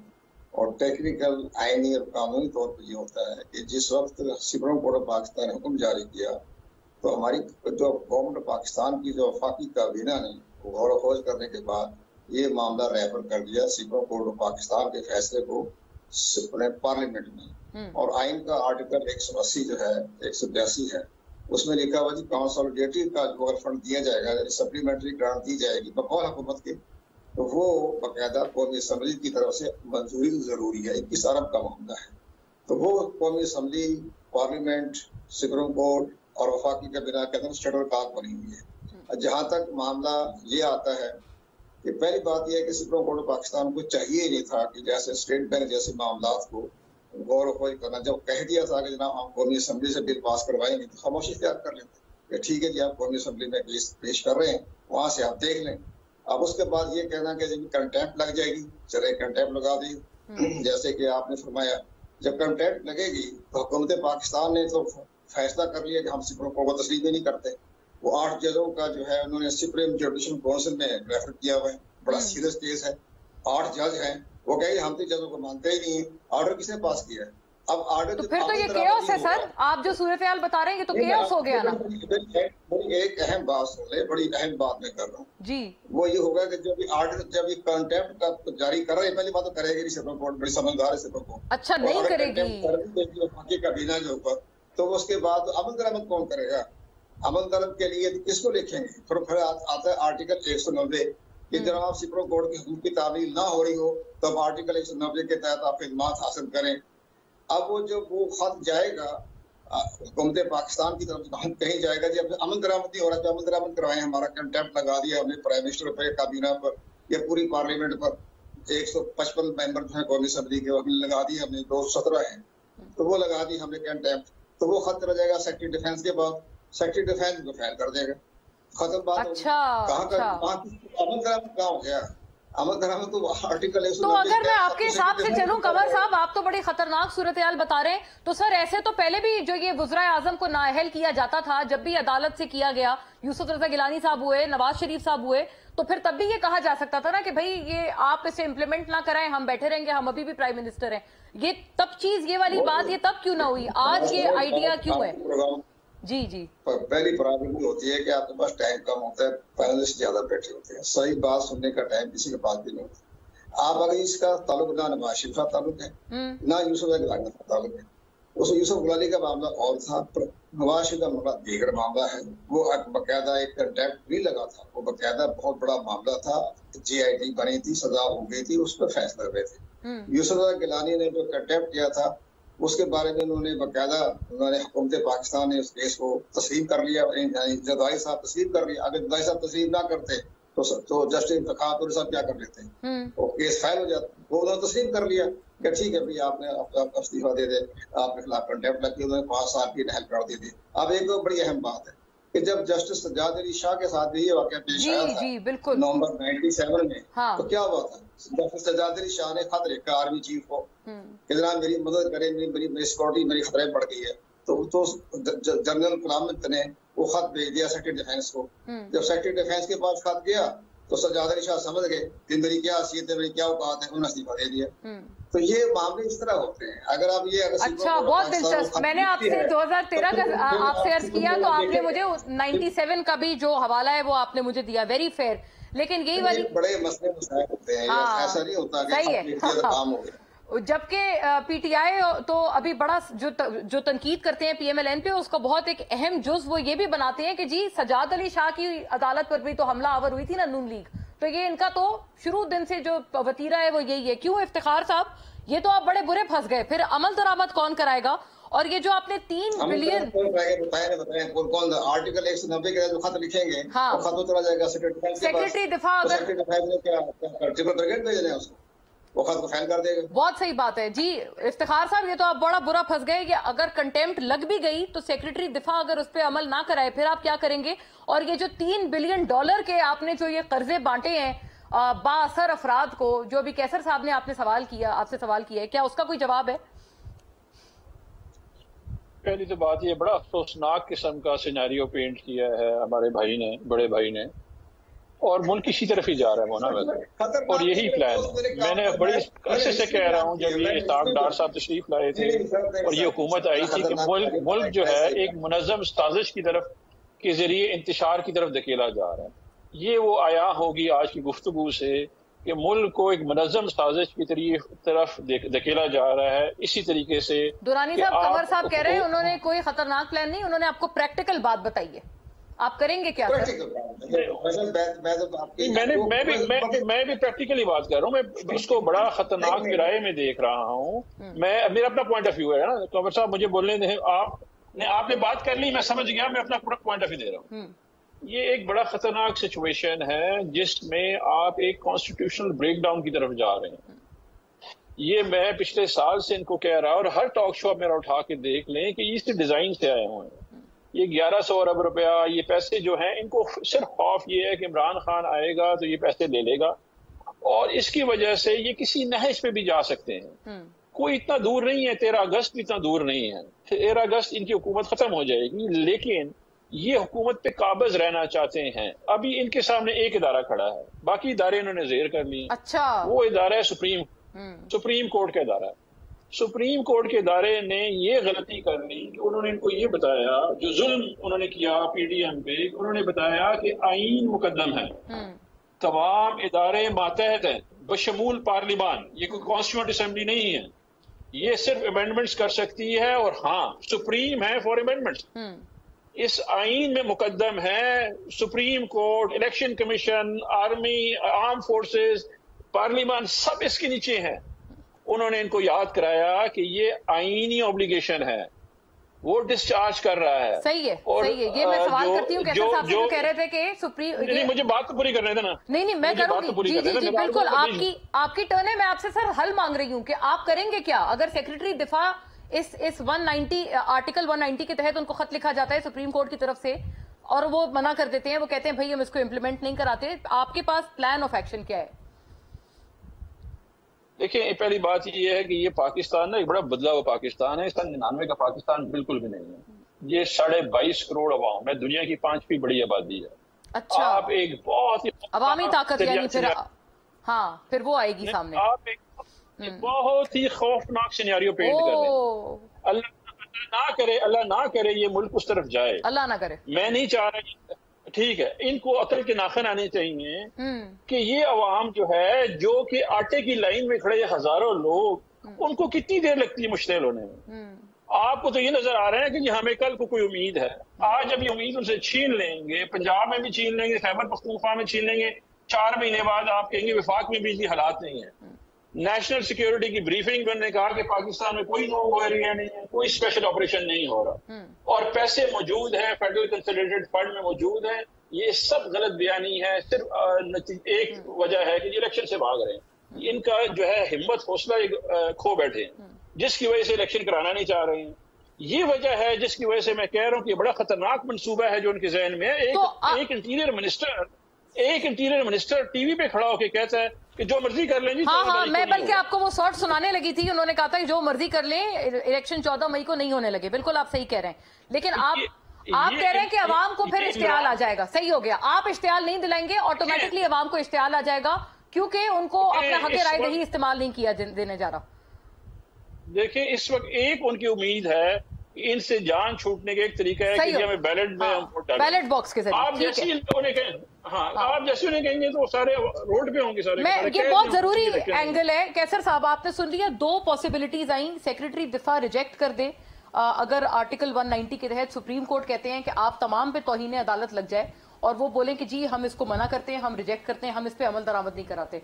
और टेक्निकल, आईनी और कानूनी तौर पर ये होता है कि जिस वक्त सुप्रीम कोर्ट ऑफ पाकिस्तान ने हुक्म जारी किया तो हमारी जो गवर्नमेंट ऑफ पाकिस्तान की जो वफाकी काबीना ने गौर खोज करने के बाद ये मामला रेफर कर दिया सुप्रीम कोर्ट ऑफ पाकिस्तान के फैसले को पार्लियामेंट में। और आइन का आर्टिकल 180 जो है 182 है, उसमें लिखा हुआ जी कंसोलिडेटेड का जो अगर फंड दिया जाएगा, सप्लीमेंट्री ग्रांट दी जाएगी बकौल हुकूमत के, तो वो बाकायदा कौमी असम्बली की तरफ से मंजूरी जरूरी है। 21 अरब का मामला है, तो वो कौमी असम्बली, पार्लियामेंट, सुप्रीम कोर्ट और वफाकी काबीना के अंदर शटल कॉक बनी हुई है। जहां तक मामला ये आता है कि पहली बात यह है कि सुप्रीम कोर्ट ऑफ पाकिस्तान को चाहिए नहीं था कि जैसे स्टेट बैंक जैसे मामला को गौर खोज करना। जब कह दिया था कि जनाब हम कौमी असम्बली से बिल पास करवाएंगे तो खामोशी इख्तियार कर लेते कि ठीक है जी, आप कौमी असम्बली में पेश कर रहे हैं, वहां से आप देख लें। अब उसके बाद ये कहना कि जब कंटेम्प्ट लग जाएगी, चले कंटेम्प्ट लगा दी। जैसे कि आपने फरमाया, जब कंटेम्प्ट लगेगी तो हुकूमत पाकिस्तान ने तो फैसला कर लिया कि हम सुप्रीम कोर्ट को तस्लीम ही नहीं करते। वो 8 जजों का जो है उन्होंने सुप्रीम जुडिशल काउंसिल में रेफर किया हुआ है, बड़ा सीरियस केस है। 8 जज हैं, वो कहेंगे हम तो जजों को मानते ही नहीं है। ऑर्डर किसने पास किया है? अब ऑर्डर तो फिर तो ये केओस है सर, आप जो सूरत-ए-हाल बता रहे हैं ये तो केओस हो गया ना। बड़ी एक अहम बात सुन ले, बड़ी अहम बात मैं कर रहा हूँ जी। वो ये होगा कि जब ऑर्डर, जब ये कंटेम्प्ट का जारी कर रहे हैं, पहली बात तो करेगी नहीं सुप्रीम कोर्ट, बड़ी समझदार है सुप्रीम कोर्ट। अच्छा, नहीं करेगी काबीना के ऊपर, तो उसके बाद अमल दरामद कौन करेगा? अमल दरामद के लिए किसको लिखेंगे? फिर आता है आर्टिकल 190 कि जब आप सुप्रीम कोर्ट की हुकूमत की तामील ना हो रही हो तब आर्टिकल 190 के तहत आप खिदमात हासिल करें। अब वो जो वो खत जाएगा हुकूमत पाकिस्तान की तरफ, हम कहीं जाएगा जी, अब अमल दरामद नहीं हो रहा, तो अमल दरामद करवाएं। हमारा कंटेम्प्ट लगा दिया हमने प्राइम मिनिस्टर पर, काबीना पर, या पूरी पार्लियामेंट पर। 155 मेंबर जो है कौमी असम्बली के, हमने लगा दिए, हमने 217 है, तो वो लगा दी हमने कंटेम्प्ट। तो वो खत चला जाएगा सेक्रेटरी डिफेंस के पास, सेक्रेटरी डिफेंस को फाइल कर देगा। खत्म बात। अच्छा, कहाँ हो गया अमल दरामद? तो आर्टिकल तो अगर मैं आपके हिसाब से चलूं कमर साहब, आप तो बड़ी खतरनाक सूरत-ए-हाल बता रहे हैं, तो सर ऐसे तो पहले भी जो ये वज़ीर आज़म को नाअहल किया जाता था, जब भी अदालत से किया गया, यूसुफ रज़ा गिलानी साहब हुए, नवाज शरीफ साहब हुए, तो फिर तब भी ये कहा जा सकता था ना कि भाई ये आप इसे इम्प्लीमेंट ना कराएं, हम बैठे रहेंगे, हम अभी भी प्राइम मिनिस्टर हैं। ये तब चीज, ये वाली बात ये तब क्यों ना हुई? आज ये आइडिया क्यों है? जी जी, पहली प्रॉब्लम ये होती है कि आपके पास टाइम कम होता है, पैनलिस्ट ज्यादा बैठे होते हैं, सही बात सुनने का टाइम किसी के पास भी नहीं होता। आप अगर इसका ताल्लुक ना नवाज शरीफ साहब ताल्लुक है, ना यूसुफ गिलानी का ताल्लुक है, उस यूसुफ गिलानी का मामला और था, नवाज शरीफ का मामला दीगर मामला है। वो बकायदा एक कंटेक्ट भी लगा था, वो बकायदा बहुत बड़ा मामला था, GIT बनी थी, सजा हो गई थी, उस पर फैसला हुए थे। यूसुफ गिलानी ने जो कंटेक्ट किया था उसके बारे में उन्होंने बकायदा हुकूमत पाकिस्तान ने उस केस को तस्लीम कर लिया, जदाई साहब तस्लीम कर लिया। अगर जदाई साहब तस्लीम ना करते तो जस्टिस इंतखाब साहब क्या कर लेते हैं, वो केस फाइल हो जाता। वो उन्होंने तस्लीम कर लिया कि ठीक है भाई आपने इस्तीफा दे दे, आपके खिलाफ कंटेम्प्ट लगी, उन्होंने 5 साल की नहल कर दी थी। अब एक तो बड़ी अहम बात है कि जब जस्टिस सज्जाद अली शाह के साथ भी ये वाकया पेश आया था नवंबर 97 में, तो क्या हुआ था? जस्टिस सज्जाद अली शाह ने खत लिखा आर्मी चीफ को कि जनाब मेरी मदद करें, मेरी सिक्योरिटी मेरी खतरे बढ़ गई है। तो जनरल कलामत ने वो खत भेज दिया सेक्रेटरी डिफेंस को। जब सेक्रेटरी डिफेंस के पास खत गया तो सज्जाद अली शाह समझ गए कि मेरी क्या हैसियत है, मेरी क्या औकात है, उन्होंने इस्तीफा दे दिया। तो ये मामले इस तरह होते हैं। अगर आप ये अच्छा, बहुत दिलचस्प। मैंने आपसे 2013 का आपसे अर्ज किया तो आपने मुझे 97 का भी जो हवाला है वो आपने मुझे दिया, वेरी फेयर। लेकिन यही वाली बड़े मसले मसाइल होते हैं, ऐसा नहीं होता कि काम हो गया। जबकि PTI तो अभी बड़ा जो तनकीद करते हैं PMLN पे, उसका बहुत एक अहम जुज वो ये भी बनाते हैं कि जी सज्जाद अली शाह की अदालत पर भी तो हमला आवर हुई थी ना नून लीग, तो ये इनका तो शुरू दिन से जो वतीरा है वो यही है। क्यों इफ्तिखार साहब, ये तो आप बड़े बुरे फंस गए, फिर अमल दरामद कौन कराएगा? और ये जो आपने 3 बिलियन बताएं कौन आर्टिकल 190 के जो खत लिखेंगे, हाँ, खत उतरा जाएगा सेक्रेटरी दिफा, उसको वो खत को फाइल कर देगा। बहुत सही बात है जी इफ्तिखार साहब, ये तो आप बड़ा बुरा फंस गए कि अगर कंटेम्प्ट लग भी गई तो सेक्रेटरी दिफा अगर उस पर अमल ना कराए फिर आप क्या करेंगे? और ये जो $3 बिलियन के आपने जो ये कर्जे बांटे हैं बाअसर अफराद को, जो अभी कैसर साहब ने आपसे सवाल किया है, क्या उसका कोई जवाब है? पहली तो बात ये बड़ा अफसोसनाक किस्म का सिनेरियो पेंट किया है हमारे भाई ने, बड़े भाई ने, और मुल्क इसी तरफ ही जा रहा है मोना, और यही प्लान है। मैंने बड़ी अच्छे से कह रहा हूँ, जब ये डार साहब तशरीफ लाए थे और ये हुकूमत आई थी कि मुल्क जो है एक मुनज़्ज़म साजिश की तरफ के जरिए इंतशार की तरफ धकेला जा रहा है। ये वो आया होगी आज की गुफ्तगू से कि मुल्क को एक मुनज़्ज़म साजिश की तरफ धकेला जा रहा है। इसी तरीके से दुरानी साहब, कंवर साहब कह रहे हैं उन्होंने कोई खतरनाक प्लान नहीं, उन्होंने आपको प्रैक्टिकल बात बताई है, आप करेंगे क्या? मैं भी प्रैक्टिकली बात कर रहा हूँ, मैं इसको बड़ा खतरनाक किराए में देख रहा हूँ। मेरा अपना पॉइंट ऑफ व्यू है ना, कंवर साहब मुझे बोलने दें। आपने बात कर ली, मैं समझ गया, मैं अपना पूरा पॉइंट ऑफ व्यू दे रहा हूँ। ये एक बड़ा खतरनाक सिचुएशन है जिसमें आप एक कॉन्स्टिट्यूशनल ब्रेकडाउन की तरफ जा रहे हैं। ये मैं पिछले साल से इनको कह रहा हूँ, और हर टॉक शो मेरा उठा के देख लें कि इस डिजाइन से आए हुए हैं। ये 1100 अरब रुपया, ये पैसे जो हैं, इनको सिर्फ खौफ ये है कि इमरान खान आएगा तो ये पैसे ले लेगा, और इसकी वजह से ये किसी नहज पे भी जा सकते हैं। कोई इतना दूर नहीं है, 13 अगस्त भी इतना दूर नहीं है, 13 अगस्त इनकी हुकूमत खत्म हो जाएगी, लेकिन ये हुकूमत पे काबिज रहना चाहते हैं। अभी इनके सामने एक इदारा खड़ा है, बाकी इदारे इन्होंने ज़ेर कर लिए। अच्छा, वो इदारा है सुप्रीम कोर्ट का इदारा है। सुप्रीम कोर्ट के इदारे ने ये गलती कर ली कि उन्होंने इनको ये बताया, जो जुल्म उन्होंने किया PDM पे, उन्होंने बताया कि आईन मुकद्दम है, तमाम इदारे मातहत हैं बशमूल पार्लिमान, ये कोई कॉन्स्टिट्यूएंट असेंबली नहीं है, ये सिर्फ अमेंडमेंट्स कर सकती है, और हाँ सुप्रीम है फॉर अमेंडमेंट्स। इस आईन में मुकद्दम है supreme court, election commission, army, arm forces, parliament, सब इसके नीचे हैं। उन्होंने इनको याद कराया कि ये आईनी ऑब्लिगेशन है, वो डिस्चार्ज कर रहा है। सही है, सही है। ये मैं सवाल करती हूँ, कैसे साहब जो कह रहे थे कि सुप्रीम, नहीं मुझे बात तो पूरी करने देना। नहीं मैं करूंगी, जी बिल्कुल, आपकी टर्न है। मैं आपसे सर हल मांग रही हूँ कि आप करेंगे क्या अगर सेक्रेटरी दिफा इस 190 आर्टिकल 190 के तहत उनको खत लिखा जाता है सुप्रीम कोर्ट की तरफ से, اور وہ منع کر دیتے ہیں, وہ کہتے ہیں بھائی ہم اس کو امپلیمنٹ نہیں کراتے. آپ کے پاس پلان آف ایکشن کیا ہے؟ دیکھیں پہلی بات یہ ہے کہ یہ پاکستان نا ایک بڑا بدلا ہوا پاکستان ہے. 99 کا پاکستان بالکل بھی نہیں ہے. یہ 22.5 کروڑ عوام ہے, دنیا کی 5ویں بڑی آبادی ہے. اچھا, آپ ایک بہت ہی عوامی طاقت یعنی پھر وہ آئے گی سامنے. آپ ایک بہت ہی خوفناک سینیریو پینٹ کر رہے ہیں. اللہ نہ کرے یہ ملک اس طرف جائے, اللہ نہ کرے. میں نہیں چاہ رہا. ٹھیک ہے, ان کو عقل کے ناخن آنے چاہیے کہ یہ عوام جو ہے, جو کہ آٹے کی لائن میں کھڑے ہزاروں لوگ, ان کو کتنی دیر لگتی ہے مشتعل ہونے میں. آپ کو تو یہ نظر آ رہا ہے کہ ہمیں کل کو کوئی امید ہے. آج اب یہ امید ان سے چھین لیں گے, پنجاب میں بھی چھین لیں گے, خیبر پختونخوا میں چھین لیں گے. 4 مہینے بعد آپ کہیں گے وفاق میں بھی حالات نہیں ہیں. نیشنل سیکیورٹی کی بریفنگ میں نے کہا کہ پاکستان میں کوئی نو ایریا نہیں ہے, کوئی اسپیشل آپریشن نہیں ہو رہا, اور پیسے موجود ہیں, فیڈرل کنسولیڈیٹڈ فنڈ میں موجود ہیں. یہ سب غلط بیانی ہے. صرف ایک وجہ ہے کہ یہ الیکشن سے بھاگ رہے ہیں. ان کا جو ہے ہمت حوصلہ کھو بیٹھے ہیں, جس کی وجہ سے الیکشن کرانا نہیں چاہ رہے ہیں. یہ وجہ ہے جس کی وجہ سے میں کہہ رہا ہوں کہ یہ بڑا خطرناک منصوبہ ہے جو ان کے ذہن میں ہے. ایک انٹیریئر منسٹر ٹی وی پہ کھڑا ہو کے کہتا ہے کہ جو مرضی کر لیں جی. ہاں, میں بلکہ آپ کو وہ شارٹ سنانے لگی تھی. انہوں نے کہا تھا کہ جو مرضی کر لیں, الیکشن 14 مئی کو نہیں ہونے لگے. بالکل آپ صحیح کہہ رہے ہیں, لیکن آپ کہہ رہے ہیں کہ عوام کو پھر اشتعال آ جائے گا. صحیح ہو گیا, آپ اشتعال نہیں دلائیں گے, آٹومیٹکلی عوام کو اشتعال آ جائے گا, کیونکہ ان کو اپنا حق رائے دہی استعمال نہیں کیا دینے جا رہا. دیکھیں اس وقت ایک ان کی امید ہے, ان سے جان چھوٹنے کا ایک طریقہ ہے کہ ہمیں بیلٹ باکس کے ذریعے. آپ جیسے انہیں کہیں گے تو سارے روڈ پہ ہوں گے سارے. یہ بہت ضروری اینگل ہے. کیسر صاحب آپ نے سن لیا, 2 پاسبلٹیز آئیں. سیکریٹری دفاع ریجیکٹ کر دے اگر آرٹیکل 190 کے تحت سپریم کورٹ کہتے ہیں کہ آپ تمام پہ توہین عدالت لگ جائے, اور وہ بولیں کہ جی ہم اس کو منع کرتے ہیں, ہم ریجیکٹ کرتے ہیں, ہم اس پہ عمل درآمد نہیں کراتے.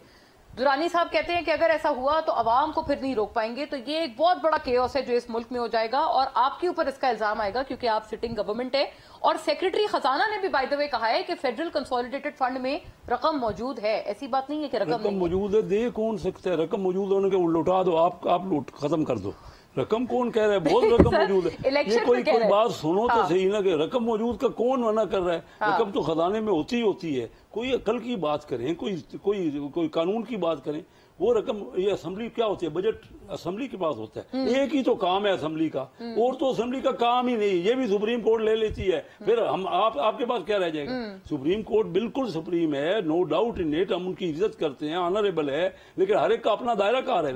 درانی صاحب کہتے ہیں کہ اگر ایسا ہوا تو عوام کو پھر نہیں روک پائیں گے. تو یہ ایک بہت بڑا کیوس ہے جو اس ملک میں ہو جائے گا, اور آپ کے اوپر اس کا الزام آئے گا کیونکہ آپ سٹنگ گورنمنٹ ہے. اور سیکریٹری خزانہ نے بھی بائی دا وے کہا ہے کہ فیڈرل کنسولیڈیٹڈ فنڈ میں رقم موجود ہے. ایسی بات نہیں ہے کہ رقم موجود ہے. دے کون سکتا ہے رقم موجود ہونے کے لوٹا دو, آپ لوٹ ختم کر دو. رقم کون کہہ رہا ہے بہت رقم موجود ہے. یہ کوئی بات سنو تو صحیح نا, کہ رقم موجود کا کون منع کر رہا ہے. رقم تو خزانے میں ہوتی ہے. کوئی عقل کی بات کریں, کوئی قانون کی بات کریں. وہ رقم, یہ اسمبلی کیا ہوتی ہے, بجٹ اسمبلی کے پاس ہوتا ہے. ایک ہی تو کام ہے اسمبلی کا, اور تو اسمبلی کا کام ہی نہیں. یہ بھی سپریم کورٹ لے لیتی ہے. پھر ہم آپ کے پاس کیا رہ جائے گا. سپریم کورٹ بالکل سپریم ہے, نو ڈاؤٹ ان اٹ, ہم ان کی عزت کرتے ہیں, آنریبل ہے, لیکن ہر ایک کا اپنا دائرہ کار ہے.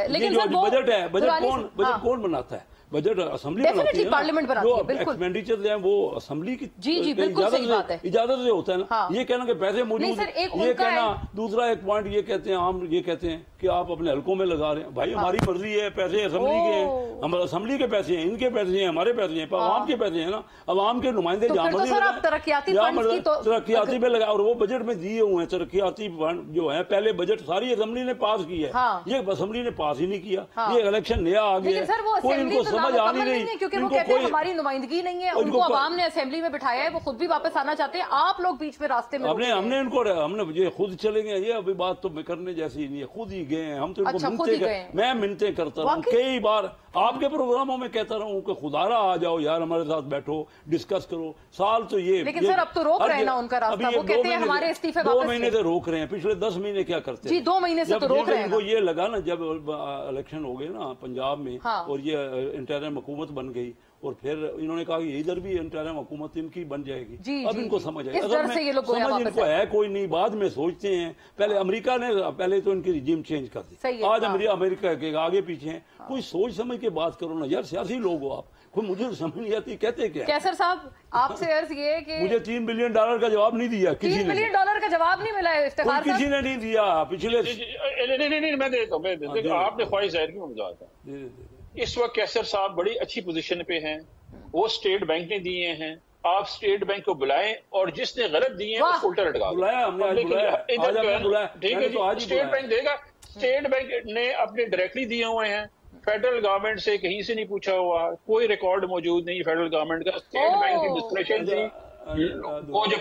لیکن جو بجٹ ہے, بجٹ کون بناتا ہے؟ بجٹ اسمبلی بناتی ہے. جو ایکسپینڈیچر ہیں وہ اسمبلی کی اجازت سے ہوتا ہے نا. یہ کہنا کہ پیسے موجود ہیں, یہ کہنا. دوسرا ایک پوائنٹ یہ کہتے ہیں کہ آپ اپنے حلقوں میں لگا رہے ہیں. بھائی ہماری مرضی ہے, پیسے اسمبلی کے ہیں, ہمارے اسمبلی کے پیسے ہیں, ان کے پیسے ہیں, ہمارے پیسے ہیں, عوام کے پیسے ہیں نا. عوام کے نمائندے ترقیاتی پہ لگا, اور وہ بجٹ میں دیے ہوئے ہیں ترقیاتی فنڈ جو ہیں. پہلے بجٹ ساری اسمبلی نے پاس کی ہے, یہ اسمبلی نے پاس ہی نہیں کیا. یہ الیکشن نیا آ گیا, کوئی ان کو سمجھ آ نہیں رہی, کیونکہ وہ کہتے ہیں ہماری نمائندگی نہیں ہے. ان کو عوام نے اسمبلی میں بٹھایا ہے, وہ خود بھی واپس آنا چاہتے ہیں, آپ لوگ بیچ میں راستے میں. ہم نے خود چلے گئے. یہ ابھی بات تو کرنے جیسی نہیں ہے, خود ہی گئے ہیں. ہم تو ان کو منتیں گئے, میں منتیں کرتا رہا ہوں کئی بار آپ کے پروگراموں میں, کہتا رہا ہوں کہ خدا را آ جاؤ یار, ہمارے ساتھ بیٹھو, ڈسکس کرو. سال تو یہ, لیکن سر اب تو روک رہے ہیں نا ان کا راستہ. وہ کہتے ہیں ہمارے استعفے 2 مہینے سے روک رہے ہیں. پچھلے 10 مہینے کیا کرتے ہیں؟ جی 2 مہینے سے تو روک رہے ہیں. ان کو یہ لگا نا جب الیکشن ہو گئے نا پنجاب میں, اور یہ انٹرم حکومت بن گئی, اور پھر انہوں نے کہا کہ ادھر بھی انٹرم حکومت ان کی بن جائے گی. اب ان کو سمجھ آئے, سمجھ ان کو ہے کوئی نہیں, بعد میں سوچتے ہیں. پہلے امریکہ نے پہلے تو ان کی رجیم چینج کر دی, آج امریکہ کے آگے پیچھے ہیں. کوئی سوچ سمجھ کے بات کرو نا یار, سیاسی لوگ ہو آپ. کوئی مجھے سمجھ نہیں آتی کہتے کیا. کیسر صاحب آپ سے عرض یہ کہ مجھے $3 بلین کا جواب نہیں دیا کسی نے. $3 بلین کا جواب نہیں ملا ہے افتخار صاحب, کسی نے نہیں دیا. پچھلے نہیں میں دیتا ہوں, آپ نے خواہش ظاہر کی مجھے. اس وقت کیسر صاحب بڑی اچھی پوزیشن پہ ہیں, وہ اسٹیٹ بینک نے دیے ہیں. آپ اسٹیٹ بینک کو بلائیں, اور جس نے غلط دیے ہیں اس الٹا لٹکا بلایا. ہم نے ٹھیک ہے جی, اسٹیٹ بینک دے گا. اسٹیٹ بینک نے اپنے ڈائریکٹلی دیے ہوئے ہیں, فیڈرل گورنمنٹ سے کہیں سے نہیں پوچھا ہوا, کوئی ریکارڈ موجود نہیں فیڈرل گورنمنٹ کا. اسٹیٹ بینک کی ڈسکریشن تھی. وہ جو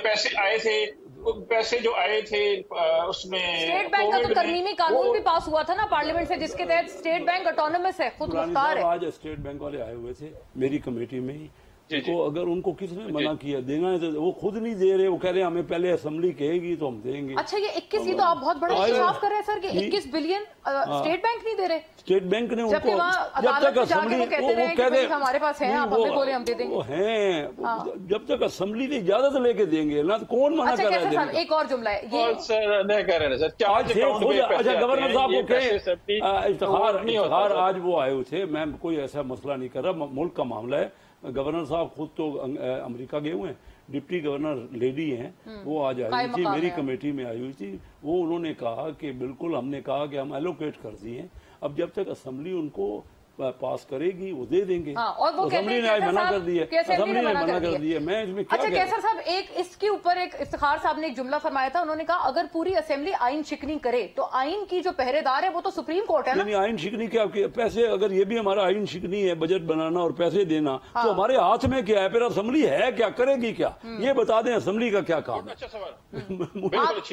پیسے جو آئے تھے اس میں اسٹیٹ بینک کا تو ترمیمی قانون بھی پاس ہوا تھا نا پارلیمنٹ سے, جس کے تحت اسٹیٹ بینک آٹونومس ہے, خود مختار ہے. آج اسٹیٹ بینک والے آئے ہوئے تھے میری کمیٹی میں ہی, तो अगर उनको किसने मना किया देना है तो वो खुद नहीं दे रहे, वो कह रहे हैं हमें पहले असेंबली कहेगी तो हम देंगे। अच्छा ये 21 ही तो आप बहुत बड़ा इंसाफ कर रहे हैं सर कि 21 बिलियन स्टेट बैंक नहीं दे रहे। स्टेट बैंक ने उनको जब तक असेंबली वो कह रहे हमारे पास है आप हमें बोले हम दे देंगे, वो हैं जब तक असेंबली की इजाजत लेके देंगे ना तो कौन मना कर रहा है। एक और जुमला है ये अच्छा गवर्नर साहब को कहें इफ्तिखार आज वो आए हुए थे, मैं कोई ऐसा मसला नहीं कर रहा, मुल्क का मामला है। गवर्नर साहब खुद तो अमेरिका गए हुए हैं, डिप्टी गवर्नर लेडी हैं वो आज आई हुई थी, मेरी कमेटी में आई हुई थी। वो उन्होंने कहा कि बिल्कुल हमने कहा कि हम एलोकेट कर दिए, अब जब तक असेंबली उनको पास करेगी वो दे देंगे। और वो असेंबली ने आज मना कर दिया, असेंबली ने मना कर दिया। मैं इसमें क्या अच्छा कैसर साहब एक इसके ऊपर एक इफ्तिखार साहब ने एक जुमला फरमाया था, उन्होंने कहा अगर पूरी असेंबली आइन शिकनी करे तो आइन की जो पहरेदार है वो तो सुप्रीम कोर्ट है ना। नहीं आइन शिकनी क्या, पैसे अगर ये भी हमारा आइन शिकनी है बजट बनाना और पैसे देना तो हमारे हाथ में क्या है, फिर असेंबली है क्या, करेगी क्या, ये बता दें असेंबली का क्या काम है। अच्छा सवाल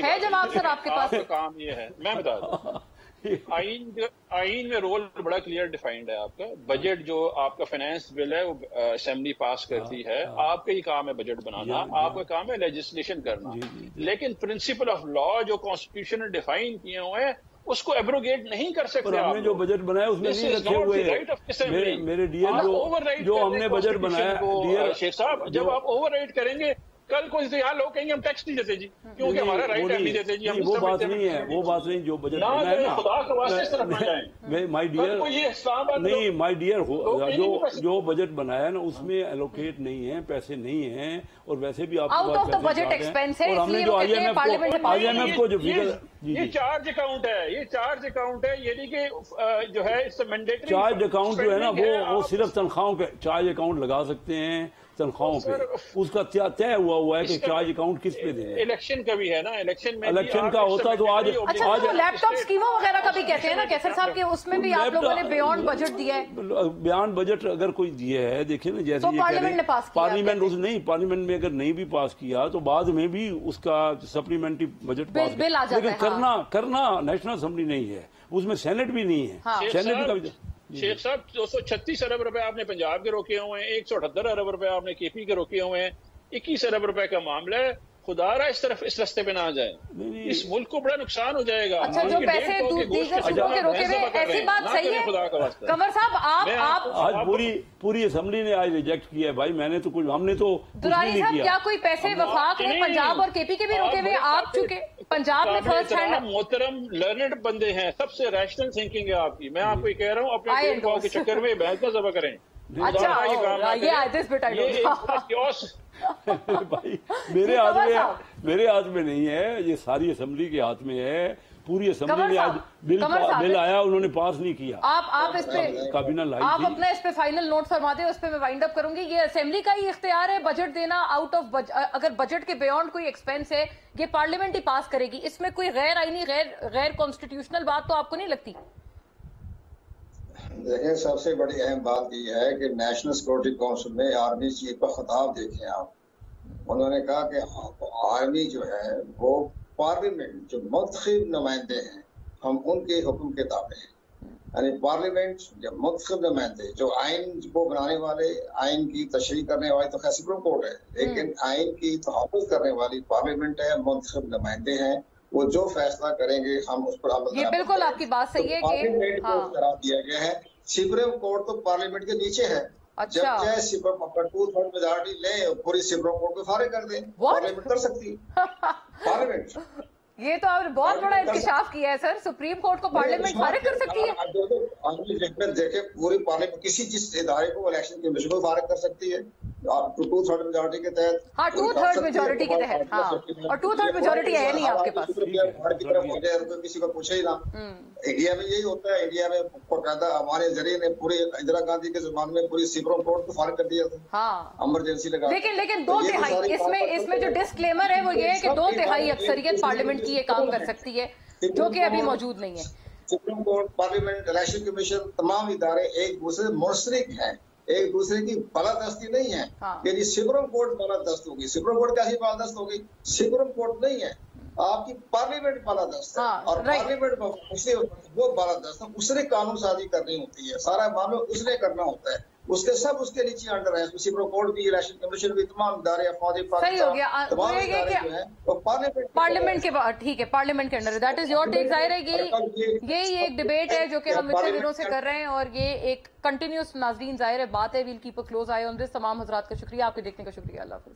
है जवाब सर आपके पास। काम ये है मैं बता दूं आइन में रोल बड़ा क्लियर डिफाइंड है आपका। बजट जो आपका फाइनेंस बिल है वो असेंबली पास करती है, आपका ही काम है बजट बनाना, आपका काम है लेजिस्लेशन करना। लेकिन प्रिंसिपल ऑफ लॉ जो कॉन्स्टिट्यूशन ने डिफाइन किए हुए हैं उसको एब्रोगेट नहीं कर सकते। हमने जो बजट बनाया उसमें नहीं रखे हुए मेरे डियर जो हमने बजट बनाया डियर शेख साहब, जब आप ओवरराइड करेंगे कल कोई यहाँ लोग कहेंगे हम टैक्स नहीं देते जी क्योंकि हमारा राइट है नहीं देते जी। वो बात नहीं है, वो बात नहीं जो बजट बनाया ना खुदा के वास्ते इस तरफ ना जाएं। माय डियर नहीं माय डियर जो बजट बनाया ना उसमें एलोकेट नहीं है, पैसे नहीं हैं और वैसे भी आपको out of the budget expense है। और हमने जो IMF को जो फिगर ये चार्ज अकाउंट है, ये चार्ज अकाउंट है, यानी कि जो है इससे मैंडेटरी चार्ज अकाउंट जो है ना वो सिर्फ तनख्वाहों पे चार्ज अकाउंट लगा सकते हैं, तनख्वाहों पे उसका तय हुआ है कि चार्ज अकाउंट किस पे दें। इलेक्शन का भी है ना, इलेक्शन में इलेक्शन का होता तो आज अच्छा लैपटॉप स्कीमों वगैरह का भी कहते हैं ना कैसर साहब के, उसमें भी आप लोगों ने बियॉन्ड बजट दिया है। बियॉन्ड बजट अगर कोई दिया है देखिए ना, जैसे पार्लियामेंट उस नहीं पार्लियामेंट में अगर नहीं भी पास किया तो बाद में भी उसका सप्लीमेंट्री बजट पास, लेकिन करना नेशनल असेंबली नहीं है, उसमें सेनेट भी नहीं है। सेनेट का भी शेख साहब 236 अरब रुपए आपने पंजाब के रोके हुए हैं, 178 अरब रुपए आपने केपी के रोके हुए हैं, 21 अरब रुपए का मामला है। खुदारा इस तरफ इस रास्ते पे ना आ जाए, इस मुल्क को बड़ा नुकसान हो जाएगा। अच्छा जो पैसे दीगर सूबों के रोके हुए, ऐसी बात सही है कमर साहब आप आज पूरी असेंबली ने आज रिजेक्ट किया है भाई, मैंने तो कुछ हमने तो दुरानी साहब क्या कोई पैसे वफाक में पंजाब और केपी के भी रोके हुए आप चुके पंजाब में फर्स्ट हैंड मोहतरम लर्नड बंदे हैं, सबसे रैशनल थिंकिंग है आपकी। मैं आपको कह रहा हूँ अपने डेढ़ पाव के चक्कर में बहस का ज़बा करें। भाई मेरे हाथ में नहीं है, ये सारी असेंबली के हाथ में है। पूरी असेंबली ने आज बिल आया उन्होंने पास नहीं किया। आप इस पे काबीना लाई आप अपना इस पे फाइनल नोट फरमा दे, उस पे मैं वाइंड अप करूंगी। ये असेंबली का ही इख्तियार है बजट देना आउट ऑफ अगर बजट के बियॉन्ड कोई एक्सपेंस है ये पार्लियामेंट ही पास करेगी, इसमें कोई गैर आईनी गैर कॉन्स्टिट्यूशनल बात तो आपको नहीं लगती? देखिए सबसे बड़ी अहम बात यह है कि नेशनल सिक्योरिटी काउंसिल में आर्मी चीफ का खिताब देखें आप, उन्होंने कहा कि आर्मी जो है वो पार्लियामेंट जो मुंतखब नुमाइंदे हैं हम उनके हुक्म के ताबे हैं, यानी पार्लियामेंट जब मुंतखब नुमाइंदे जो आइन को बनाने वाले, आइन की तशरीह करने वाली तो खैर सुप्रीम कोर्ट है, लेकिन आइन की तहफ़्फ़ुज़ करने वाली पार्लियामेंट है, मुंतखब नुमाइंदे हैं, वो जो फैसला करेंगे हम उस पर अमल। ये बिल्कुल आपकी बात सही है पार्लियामेंट को करार दिया गया है, सुप्रीम कोर्ट तो पार्लियामेंट के नीचे है। अच्छा। जब चाहे 2/3 मेजॉरिटी ले पूरी सुप्रीम कोर्ट को फारिग कर दें, पार्लियामेंट कर सकती है पार्लियामेंट। ये तो आपने बहुत बड़ा इंकशाफ किया है सर, सुप्रीम कोर्ट को पार्लियामेंट फारिग कर सकती है। देखे पूरी पार्लियामेंट किसी जिस इदारे को इलेक्शन कमीशन को फारिग कर सकती है 2/3 मेजॉरिटी के तहत। हाँ 2/3 मेजॉरिटी के तहत, हाँ और 2/3 मेजॉरिटी है नहीं आपके पास। किसी को पूछे ही ना। इंडिया में यही होता है, इंडिया में बकायदा हमारे जरिए ने पूरे इंदिरा गांधी के जमाने में पूरी सुप्रीम कोर्ट को फारिग कर दिया था। हाँ इमरजेंसी लगा। लेकिन 2/3 इसमें जो डिस्क्लेमर है वो ये है कि 2/3 अक्सरियत पार्लियामेंट ये काम कर सकती है, जो कि अभी मौजूद नहीं है। Supreme court, parliament, election commission तमाम इदारे एक दूसरे मुनसरिक हैं, एक दूसरे की बालादस्ती नहीं है। यदि सुप्रीम कोर्ट बालादस्त होगी, सुप्रीम कोर्ट कैसी बालादस्त होगी? सुप्रीम कोर्ट नहीं है, आपकी पार्लियामेंट बालादस्त है। और पार्लियामेंट वो बालादस्त है, उसने कानून साजी करनी होती है, सारा मामला उसने करना होता है। उसके सब उसके नीचे अंडर है, सुप्रीम कोर्ट भी, इलेक्शन कमीशन भी, तमाम इदारे, सही हो गया। पार्लियामेंट के बाद ठीक है, पार्लियामेंट के under, that is your take. जाहिर है यही एक डिबेट है जो कि हम इतने दिनों से कर रहे हैं और ये एक कंटिन्यूस नाज़रीन जाहिर है बात है। We'll keep a close eye on this. तमाम हजरात का शुक्रिया, आपके देखने का शुक्रिया। अल्लाह हाफिज।